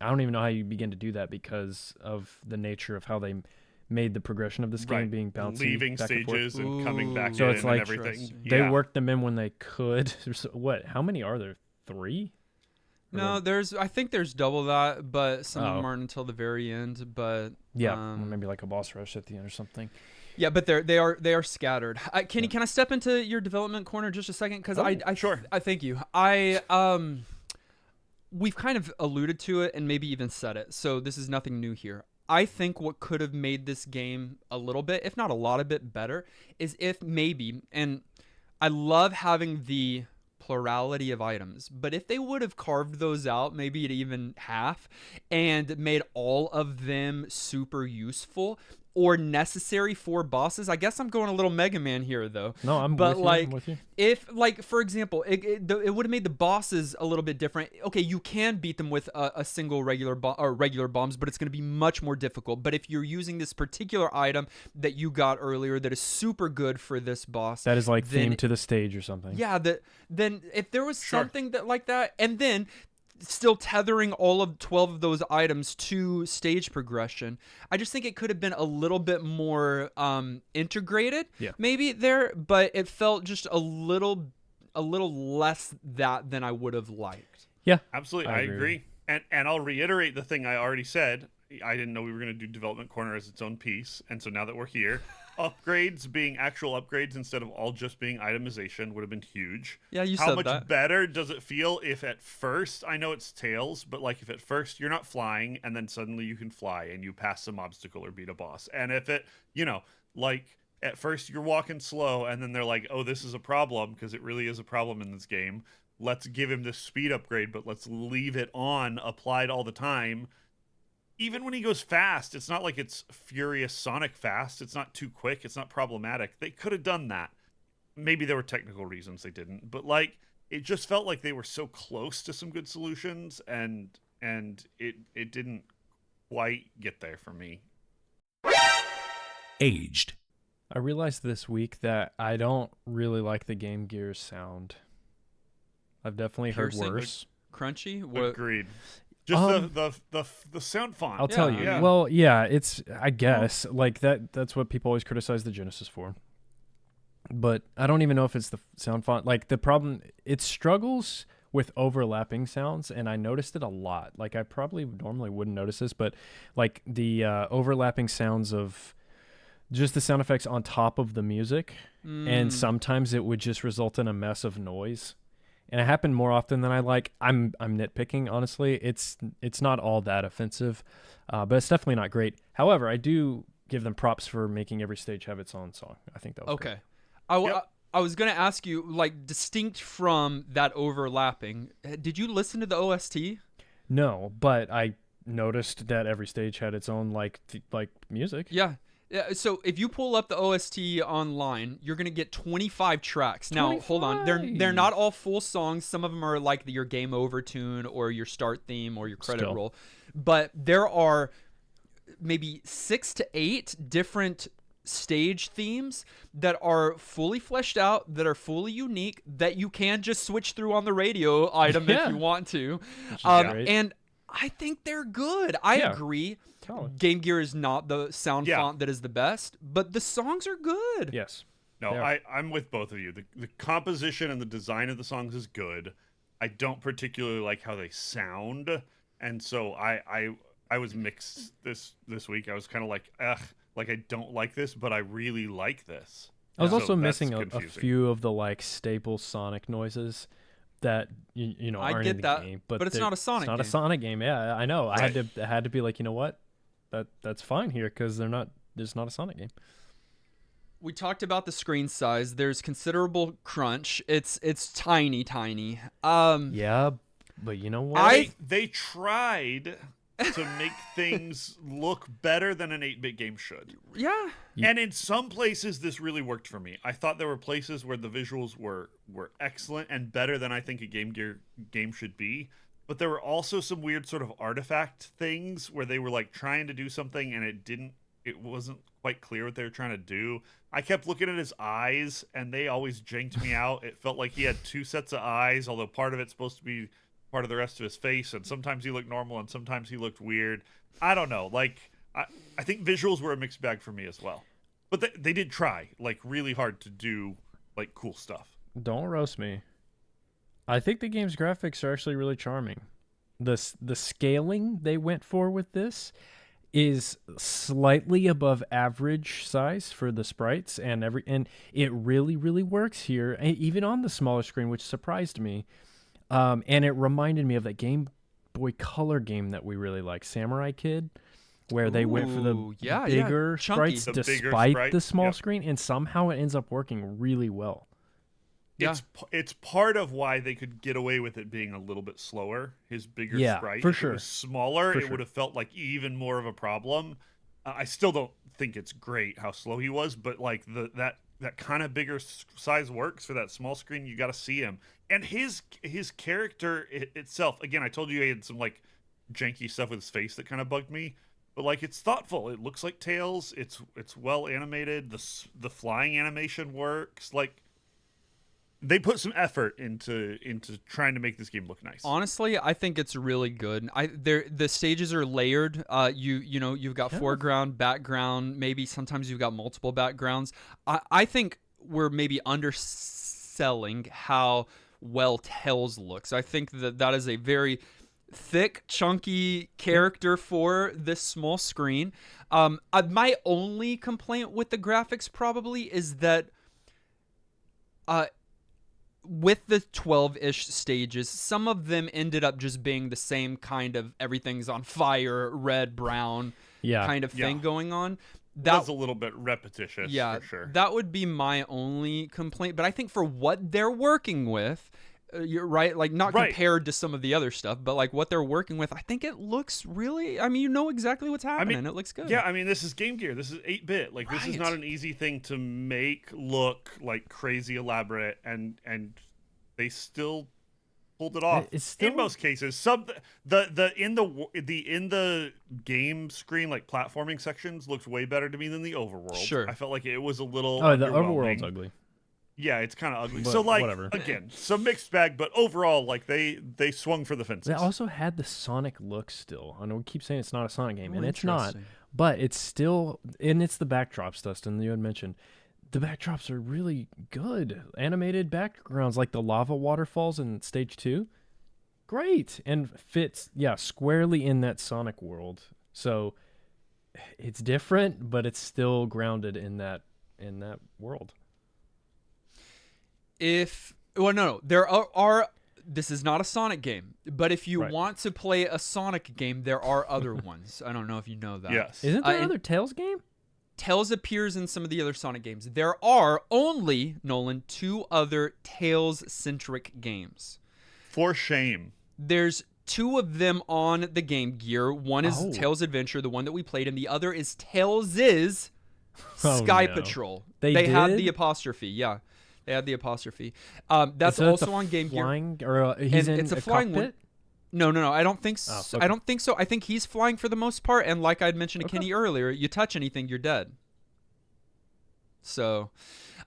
don't even know how you begin to do that because of the nature of how they made the progression of this game being bouncy, leaving back stages and coming back so in it's like and everything. They worked them in when they could. How many are there? 3? No, I think there's double that, but some of them aren't until the very end. But maybe like a boss rush at the end or something. Yeah, but they are scattered. Kenny, can I step into your development corner just a second? Because sure. I thank you. We've kind of alluded to it and maybe even said it, so this is nothing new here. I think what could have made this game a little bit, if not a lot of bit better, is if maybe, and I love having the plurality of items, but if they would have carved those out maybe at even half and made all of them super useful or necessary for bosses. I guess I'm going a little Mega Man here though. No, I'm with you. If for example, it would have made the bosses a little bit different. Okay, you can beat them with a single regular bombs, but it's going to be much more difficult. But if you're using this particular item that you got earlier that is super good for this boss, that is like themed to the stage or something. Yeah, then if there was something that like that, and then still tethering all of 12 of those items to stage progression, I just think it could have been a little bit more integrated maybe there, but it felt just a little less that than I would have liked. Yeah, absolutely. I agree. And I'll reiterate the thing I already said. I didn't know we were going to do Development Corner as its own piece, and so now that we're here, upgrades being actual upgrades instead of all just being itemization would have been huge. Yeah, you said that. How much better does it feel if at first, I know it's Tails, but like if at first you're not flying and then suddenly you can fly and you pass some obstacle or beat a boss, and if it, like at first you're walking slow and then they're like, oh, this is a problem, because it really is a problem in this game. Let's give him this speed upgrade, but let's leave it on, applied all the time. Even when he goes fast, it's not like it's furious Sonic fast. It's not too quick. It's not problematic. They could have done that. Maybe there were technical reasons they didn't, but like it just felt like they were so close to some good solutions, and it didn't quite get there for me. Aged. I realized this week that I don't really like the Game Gear's sound. I've definitely heard worse. Crunchy? Agreed. Just the sound font. I'll tell you. Yeah. Well, yeah, it's, I guess, like that's what people always criticize the Genesis for. But I don't even know if it's the sound font. Like the problem, it struggles with overlapping sounds, and I noticed it a lot. Like I probably normally wouldn't notice this, but like the overlapping sounds of just the sound effects on top of the music, and sometimes it would just result in a mess of noise. And it happened more often than I like. I'm nitpicking, honestly. It's not all that offensive, but it's definitely not great. However, I do give them props for making every stage have its own song. I think that was okay. Great. I was gonna ask you, like, distinct from that overlapping, did you listen to the OST? No, but I noticed that every stage had its own like music. Yeah. Yeah, so if you pull up the OST online, you're gonna get 25 tracks. Now, 25. hold on, they're not all full songs. Some of them are like your game over tune or your start theme or your credit roll, but there are maybe 6 to 8 different stage themes that are fully fleshed out, that are fully unique, that you can just switch through on the radio item if you want to, and I think they're good. I agree. Game Gear is not the sound font that is the best, but the songs are good. Yes. No, They are. I'm with both of you. The composition and the design of the songs is good. I don't particularly like how they sound, and so I was mixed this week. I was kind of like, ugh, like I don't like this, but I really like this. I was So also that's missing a confusing. few of the like staple Sonic noises that you know I aren't get in the that, game, but it's they're- not a Sonic It's not game. a Sonic game. Yeah, I know. Right. I had to be like, you know what, that's fine here because they're not. It's not a Sonic game. We talked about the screen size. There's considerable crunch. It's tiny, tiny. Yeah, but you know what? They tried to make things look better than an 8-bit game should. Yeah. And in some places this really worked for me. I thought there were places where the visuals were excellent and better than I think a Game Gear game should be. But there were also some weird sort of artifact things where they were like trying to do something and it wasn't quite clear what they were trying to do. I kept looking at his eyes and they always janked me out. It felt like he had two sets of eyes, although part of it's supposed to be part of the rest of his face, and sometimes he looked normal and sometimes he looked weird. I don't know. Like I think visuals were a mixed bag for me as well. But they did try like really hard to do like cool stuff. Don't roast me. I think the game's graphics are actually really charming. The scaling they went for with this is slightly above average size for the sprites and it really works here, even on the smaller screen, which surprised me. And it reminded me of that Game Boy Color game that we really like, Samurai Kid, where they went for the Ooh, yeah, bigger chunky. sprites The bigger despite sprite, the small yep. screen, and somehow it ends up working really well. Yeah. It's part of why they could get away with it being a little bit slower. His bigger Yeah, sprite. for If sure. it was smaller, For it sure. would have felt like even more of a problem. I still don't think it's great how slow he was, but like that kind of bigger size works for that small screen. You got to see him and his character itself. Again, I told you he had some like janky stuff with his face that kind of bugged me, but like it's thoughtful. It looks like Tails. It's well animated. The flying animation works. Like they put some effort into trying to make this game look nice. Honestly, I think it's really good. The stages are layered. You know you've got foreground, background. Maybe sometimes you've got multiple backgrounds. I think we're maybe underselling how well Tails looks. I think that is a very thick, chunky character for this small screen. My only complaint with the graphics probably is that with the 12-ish stages, some of them ended up just being the same kind of everything's on fire, red, brown kind of thing going on. That was a little bit repetitious, yeah, for sure. that would be my only complaint. But I think for what they're working with, you're right, like not compared to some of the other stuff, but like what they're working with, I think it looks really, I mean, you know exactly what's happening. It looks good. Yeah, I mean, this is Game Gear. This is 8-bit. Like, this is not an easy thing to make look like crazy elaborate, and they still pulled it off. It's still, in most cases. In the game screen, like platforming sections, looks way better to me than the overworld. Sure. I felt like it was a little. Oh, the underwhelming. overworld's ugly. Yeah, it's kind of ugly. But so like whatever. Again, some mixed bag, but overall, like they swung for the fences. They also had the Sonic look still. I know we keep saying it's not a Sonic game, Oh, and it's not. interesting. But it's still, and it's the backdrops, Dustin, you had mentioned. The backdrops are really good. Animated backgrounds like the lava waterfalls in stage 2. Great. And fits, squarely in that Sonic world. So it's different, but it's still grounded in that world. There are this is not a Sonic game, but if you Right. want to play a Sonic game, there are other ones. I don't know if you know that. Yes. Isn't there and- another Tails game? Tails appears in some of the other Sonic games. There are only, Nolan, 2 other Tails-centric games. For shame. There's 2 of them on the Game Gear. One is Oh. Tails Adventure, the one that we played, and the other is Tails' Oh, Sky no. Patrol. They had did? the apostrophe, yeah. They had the apostrophe. That's Is that also the on Game Gear. flying, or he's And in it's a a flying one. cockpit? No. I don't think so. okay. I don't think so. I think he's flying for the most part, and like I'd mentioned to Okay. Kenny earlier, you touch anything, you're dead. So,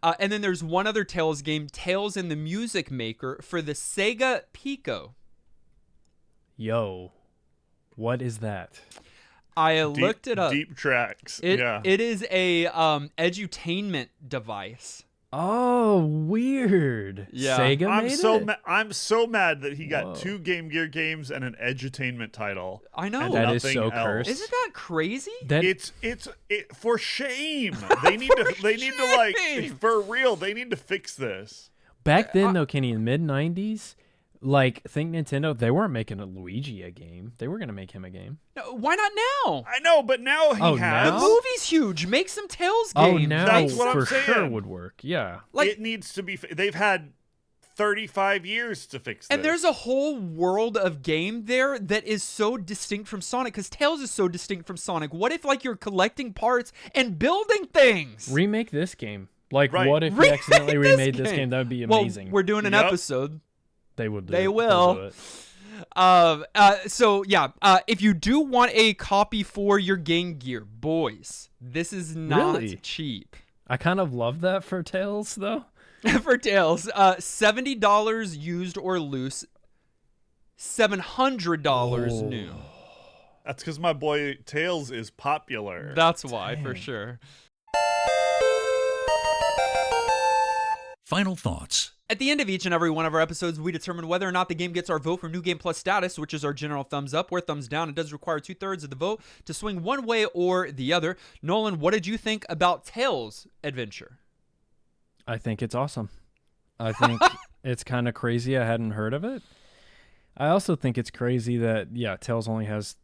and then there's one other Tails game, Tails and the Music Maker for the Sega Pico. Yo, what is that? I looked it up. Deep tracks. It yeah. is a edutainment device. Oh, weird. Yeah. Sega made it? I'm so mad that he got Whoa. 2 Game Gear games and an edutainment title. I know. And That is nothing so else. cursed. Isn't that crazy? That It's for shame. They need to like shame. for real. They need to fix this. back then though, Kenny, in the mid '90s, like think Nintendo, they weren't making a Luigi a game. They were gonna make him a game. No, why not now? I know, but now he Oh, has. The now? movie's huge. Make some Tales Oh, games. now That's what I'm for sure saying. would work. Yeah. Like- it needs to be. They've had 35 years to fix this. And there's a whole world of game there that is so distinct from Sonic, because Tails is so distinct from Sonic. What if like you're collecting parts and building things? Remake this game. Like, Right. what if you Remake accidentally this remade this game. game? That would be Well, amazing. we're doing an Yep. episode. They will do They it. will. They'll do it. So yeah, if you do want a copy for your Game Gear, boys, this is not Really? cheap. I kind of love that for Tails, though. For Tails, $70 used or loose, $700 new. That's because my boy Tails is popular. That's why, for Dang. sure. Final thoughts. At the end of each and every one of our episodes, we determine whether or not the game gets our vote for New Game Plus status, which is our general thumbs up or thumbs down. It does require 2/3 of the vote to swing one way or the other. Nolan, what did you think about Tails Adventure? I think it's awesome. I think it's kind of crazy. I hadn't heard of it. I also think it's crazy that, yeah, Tails only has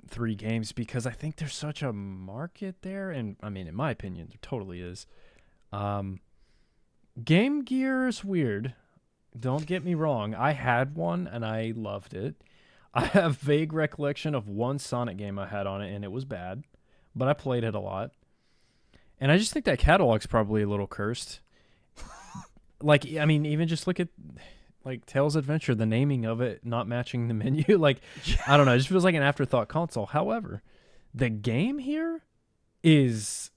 3 games because I think there's such a market there. And I mean, in my opinion, there totally is. Game Gear is weird. Don't get me wrong. I had one and I loved it. I have vague recollection of one Sonic game I had on it and it was bad, but I played it a lot. And I just think that catalog's probably a little cursed. Like, I mean, even just look at like Tails Adventure, the naming of it not matching the menu. Like, I don't know. It just feels like an afterthought console. However, the game here is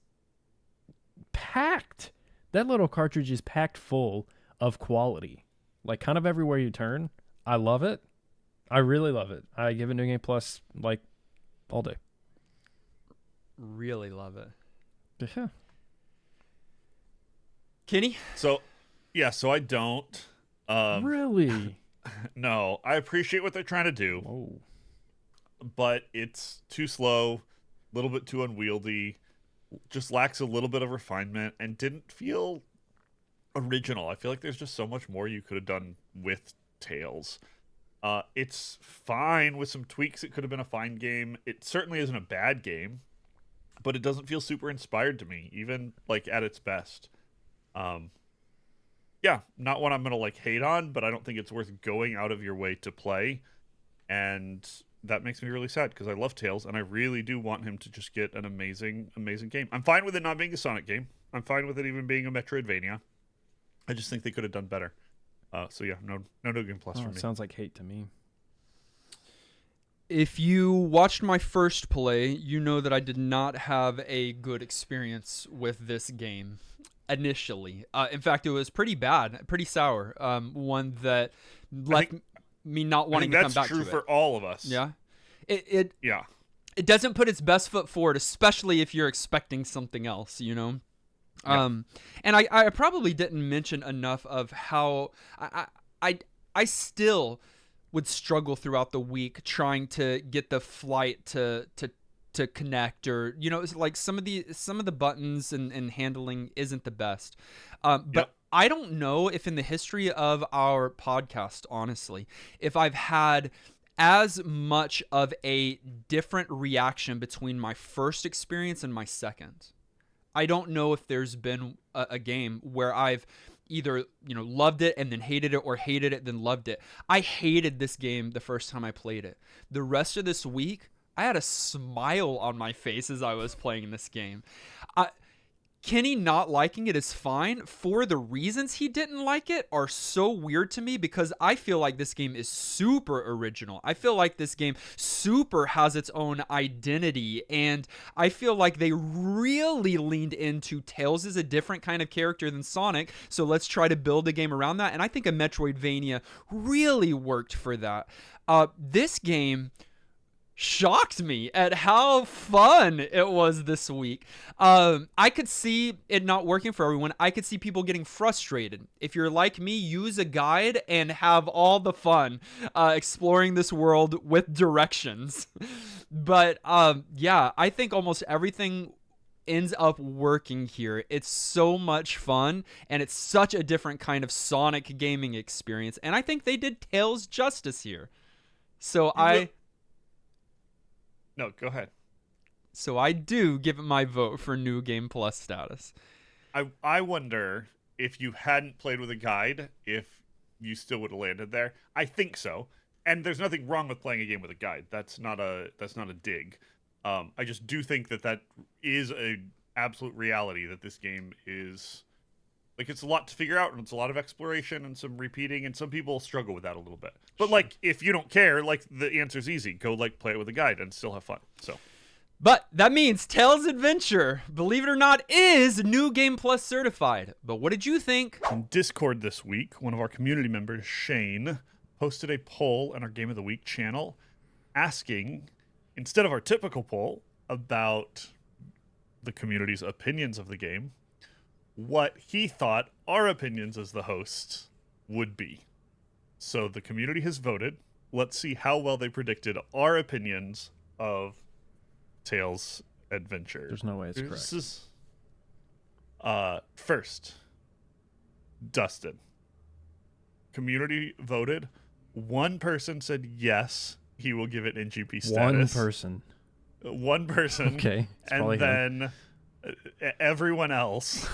packed. That little cartridge is packed full of quality. Like, kind of everywhere you turn. I love it. I really love it. I give it New Game Plus, like, all day. Really love it. Yeah. Kenny? So I don't. Really? No, I appreciate what they're trying to do, Oh. but it's too slow, a little bit too unwieldy, just lacks a little bit of refinement, and didn't feel original. I feel like there's just so much more you could have done with Tails. It's fine with some tweaks. It could have been a fine game. It certainly isn't a bad game, but it doesn't feel super inspired to me, even like at its best. Yeah, not one I'm gonna like hate on, but I don't think it's worth going out of your way to play, and that makes me really sad because I love Tails and I really do want him to just get an amazing game. I'm fine with it not being a Sonic game. I'm fine with it even being a Metroidvania. I just think they could have done better. So yeah, no New Game Plus for It me. sounds like hate to me. If you watched my first play, you know that I did not have a good experience with this game initially. In fact, it was pretty bad, pretty sour. One that left me not I wanting think to come back that's true to for it. all of us. Yeah. It Yeah. doesn't put its best foot forward, especially if you're expecting something else, you know? Yeah. And I probably didn't mention enough of how I still would struggle throughout the week trying to get the flight to connect, or you know, it's like some of the buttons and handling isn't the best. But Yep. I don't know if in the history of our podcast, honestly, if I've had as much of a different reaction between my first experience and my second. I don't know if there's been a game where I've either, you know, loved it and then hated it, or hated it then loved it. I hated this game the first time I played it. The rest of this week, I had a smile on my face as I was playing this game. Kenny not liking it is fine. For the reasons he didn't like it are so weird to me, because I feel like this game is super original. I feel like this game super has its own identity, and I feel like they really leaned into Tails is a different kind of character than Sonic, so let's try to build a game around that, and I think a Metroidvania really worked for that. This game shocked me at how fun it was this week. I could see it not working for everyone. I could see people getting frustrated. If you're like me, use a guide and have all the fun exploring this world with directions. But yeah, I think almost everything ends up working here. It's so much fun, and it's such a different kind of Sonic gaming experience. And I think they did Tails justice here. So No, go ahead. So I do give it my vote for New Game Plus status. I wonder if you hadn't played with a guide, if you still would have landed there. I think so. And there's nothing wrong with playing a game with a guide. That's not a dig. I just do think that is a absolute reality, that this game is like, it's a lot to figure out, and it's a lot of exploration and some repeating, and some people struggle with that a little bit. But like, if you don't care, like, the answer's easy. Go like play it with a guide and still have fun. So, but that means Tails Adventure, believe it or not, is New Game Plus certified. But what did you think? in Discord this week, one of our community members, Shane, posted a poll on our Game of the Week channel asking, instead of our typical poll about the community's opinions of the game, what he thought our opinions as the hosts would be. So the community has voted. Let's see how well they predicted our opinions of Tails Adventure. There's no way it's This correct. is first, Dustin. Community voted. One person said yes, he will give it NGP status. One person. Okay. It's And probably him. then everyone else,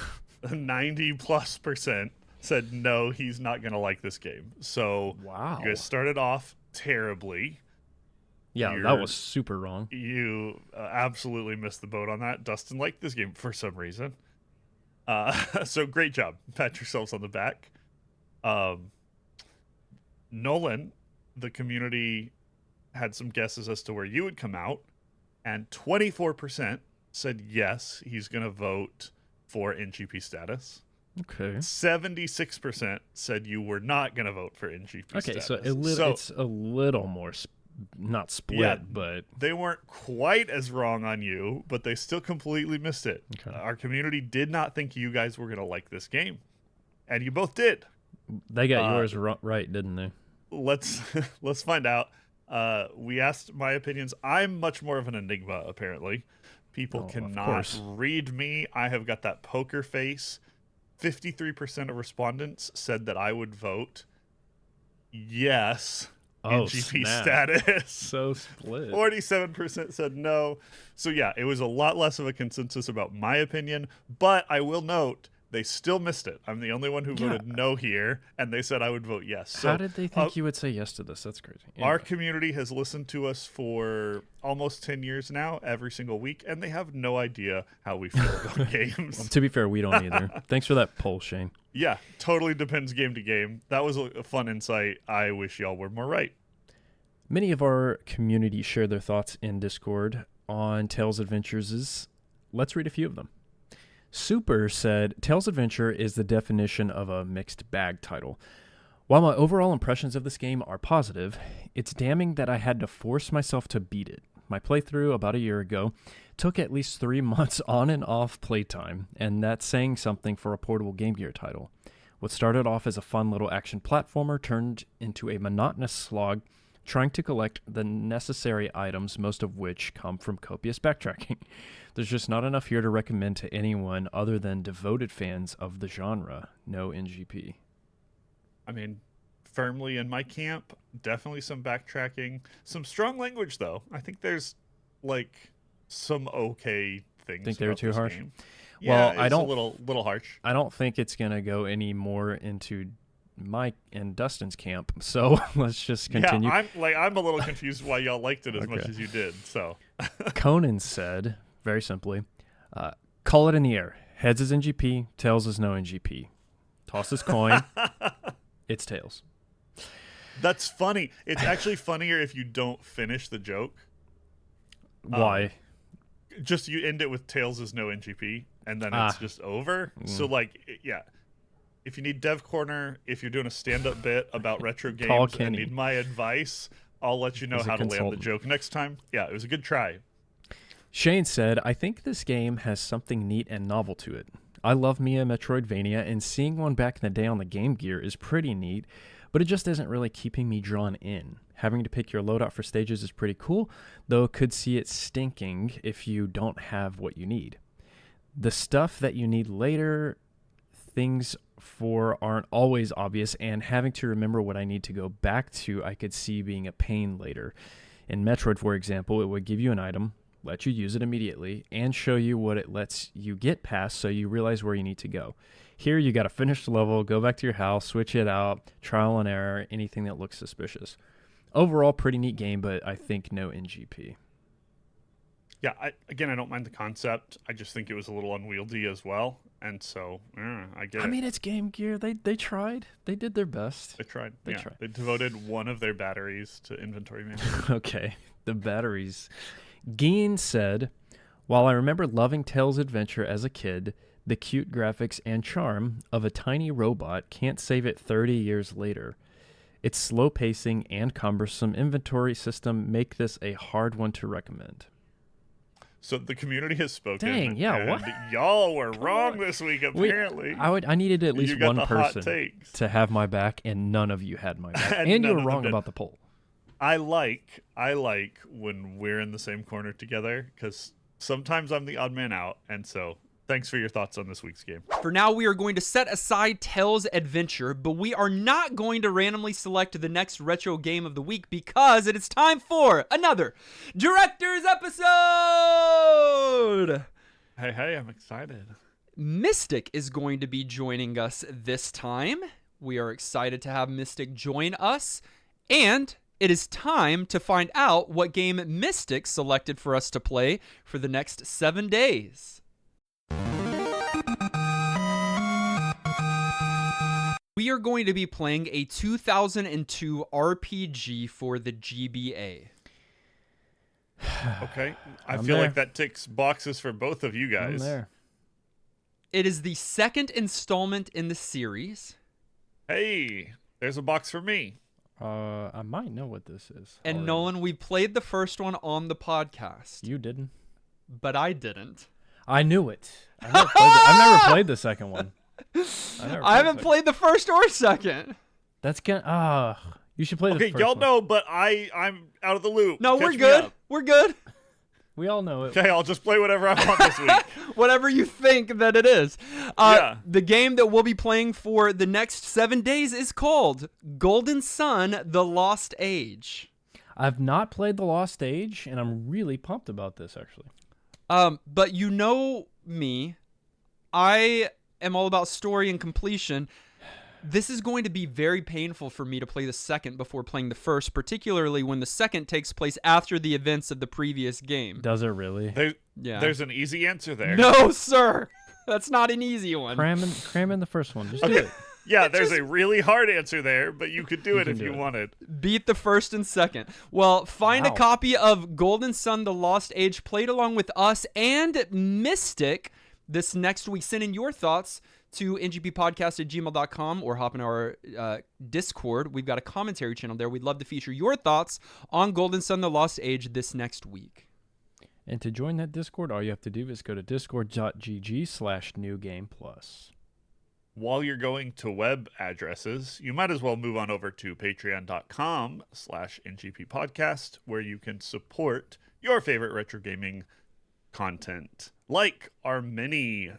90+%, said no, he's not going to like this game. So Wow. you guys started off terribly. Yeah, that was super wrong. You absolutely missed the boat on that. Dustin liked this game for some reason. So great job. Pat yourselves on the back. Nolan, the community had some guesses as to where you would come out, and 24% said yes, he's going to vote for NGP status. Okay. 76% said you were not going to vote for NGP Okay, status. so it's a little more, not split, Yeah. but They weren't quite as wrong on you, but they still completely missed it. Okay. Our community did not think you guys were going to like this game, and you both did. they got yours right, didn't they? Let's find out. We asked my opinions. I'm much more of an enigma, apparently. People Oh, of cannot course. read me. I have got that poker face. 53% of respondents said that I would vote yes, Oh, NGP snap. status. So split. 47% said no. So yeah, it was a lot less of a consensus about my opinion, but I will note they still missed it. I'm the only one who voted no here, and they said I would vote yes. So How did they think you would say yes to this? That's crazy. our Anyway. community has listened to us for almost 10 years now, every single week, and they have no idea how we feel about games. To be fair, we don't either. Thanks for that poll, Shane. Yeah, totally depends game to game. That was a fun insight. I wish y'all were more right. Many of our community share their thoughts in Discord on Tails Adventures. Let's read a few of them. Super said, Tails Adventure is the definition of a mixed bag title. While my overall impressions of this game are positive, it's damning that I had to force myself to beat it. My playthrough about a year ago took at least 3 months on and off playtime, and that's saying something for a portable Game Gear title. What started off as a fun little action platformer turned into a monotonous slog trying to collect the necessary items, most of which come from copious backtracking. There's just not enough here to recommend to anyone other than devoted fans of the genre. No NGP. I mean, firmly in my camp. Definitely some backtracking. Some strong language, though. I think there's, like, some okay things. Think they were about too this harsh? game. Well, Yeah, I it's don't- a little harsh. I don't think it's going to go any more into Mike and Dustin's camp, so let's just continue. Yeah, I'm a little confused why y'all liked it as much Okay. as you did. So Conan said, very simply, call it in the air. Heads is NGP, tails is no NGP. Toss his coin. It's tails. that's funny. It's actually funnier if you don't finish the joke. Why? Just you end it with tails is no NGP, and then it's just over. So yeah. If you need Dev Corner, if you're doing a stand-up bit about retro Call games and Kenny. need my advice I'll let you know As a how to land the consultant. joke next time. Yeah, it was a good try. Shane said, I think this game has something neat and novel to it. I love me a Metroidvania, and seeing one back in the day on the Game Gear is pretty neat, but it just isn't really keeping me drawn in. Having to pick your loadout for stages is pretty cool, though could see it stinking if you don't have what you need. The stuff that you need later, things for aren't always obvious, and having to remember what I need to go back to, I could see being a pain later. In Metroid, for example, it would give you an item, let you use it immediately, and show you what it lets you get past so you realize where you need to go. Here, you got to finish the level, go back to your house, switch it out, trial and error, anything that looks suspicious. Overall, pretty neat game, but I think no NGP. Yeah, I don't mind the concept. I just think it was a little unwieldy as well. And so, I get it. I mean, it's Game Gear. They tried. They did their best. They tried. They yeah, tried. They devoted one of their batteries to inventory management. Okay, the batteries. Geen said, while I remember loving Tails' adventure as a kid, the cute graphics and charm of a tiny robot can't save it 30 years later. Its slow pacing and cumbersome inventory system make this a hard one to recommend. So the community has spoken. Dang, yeah, and what? Y'all were wrong this week, Wait, apparently. I needed at least You got one the hot person takes. to have my back, and none of you had my back. And And you none were of them wrong did. about the poll. I like when we're in the same corner together, because sometimes I'm the odd man out, and so thanks for your thoughts on this week's game. For now, we are going to set aside Tails' adventure, but we are not going to randomly select the next retro game of the week because it is time for another Director's Episode! Hey, I'm excited. Mystic is going to be joining us this time. We are excited to have Mystic join us, and it is time to find out what game Mystic selected for us to play for the next 7 days. We are going to be playing a 2002 RPG for the GBA. Okay. I I'm feel there. like that ticks boxes for both of you I'm guys. there. It is the second installment in the series, Hey, there's a box for me. I might know what this is. and already. Nolan, we played the first one on the podcast, You didn't. but I didn't. I knew it. I've never played the second one. I haven't played the first or second. That's gonna. You should play the Okay, first y'all one. know, but I'm out of the loop. No, Catch we're me good. up. We're good. We all know it. Okay, I'll just play whatever I want this week. Whatever you think that it is. Yeah. The game that we'll be playing for the next 7 days is called Golden Sun: The Lost Age. I've not played The Lost Age, and I'm really pumped about this, actually. But you know me, I am all about story and completion. This is going to be very painful for me to play the second before playing the first, particularly when the second takes place after the events of the previous game. Does it really? Yeah. There's an easy answer there. No, sir. That's not an easy one. Cram in the first one. Just do Okay. it. Yeah, there's a really hard answer there, but you could do it can if do you it. wanted. Beat the first and second. Well, find a Wow. copy of Golden Sun: The Lost Age played along with us and Mystic this next week. Send in your thoughts to ngppodcast@gmail.com or hop in our Discord. We've got a commentary channel there. We'd love to feature your thoughts on Golden Sun: The Lost Age this next week. And to join that Discord, all you have to do is go to discord.gg/newgameplus. While you're going to web addresses, you might as well move on over to patreon.com/ngppodcast, where you can support your favorite retro gaming content, like our many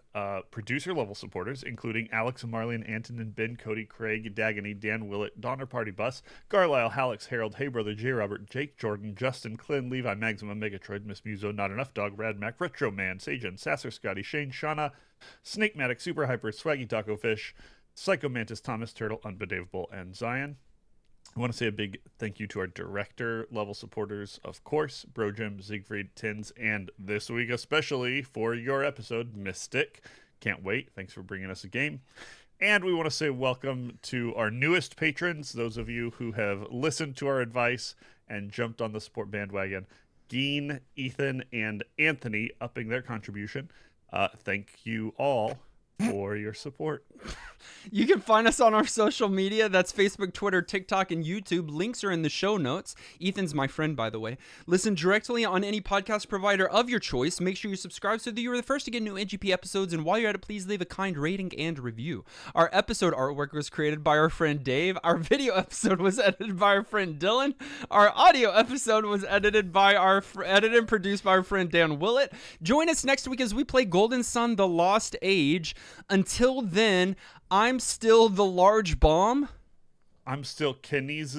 producer-level supporters, including Alex and Marlene, Antonin, Ben, Cody, Craig, Dagony, Dan Willett, Donner Party Bus, Garlisle, Hallex, Harold, Hey Brother, J. Robert, Jake, Jordan, Justin, Clint, Levi, Maxima, Megatroid, Miss Muso, Not Enough Dog, Rad Mac, Retro Man, Sajan, Sasser, Scotty, Shane, Shauna, Snake Matic, Super Hyper, Swaggy Taco Fish, Psycho Mantis, Thomas Turtle, Unbedavable, and Zion. I want to say a big thank you to our director level supporters, of course, Bro Jim, Siegfried, Tins, and this week especially for your episode, Mystic. Can't wait. Thanks for bringing us a game. And we want to say welcome to our newest patrons, those of you who have listened to our advice and jumped on the support bandwagon. Geen, Ethan, and Anthony upping their contribution. Thank you all for your support. You can find us on our social media. That's Facebook, Twitter, TikTok, and YouTube. Links are in the show notes. Ethan's my friend, by the way. Listen directly on any podcast provider of your choice. Make sure you subscribe so that you are the first to get new NGP episodes. And while you're at it, please leave a kind rating and review. Our episode artwork was created by our friend Dave. Our video episode was edited by our friend Dylan. Our audio episode was edited and produced by our friend Dan Willett. Join us next week as we play Golden Sun: The Lost Age. Until then, I'm still the large bomb. I'm still Kenny's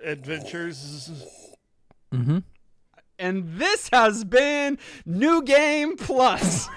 adventures. Mm-hmm. And this has been New Game Plus.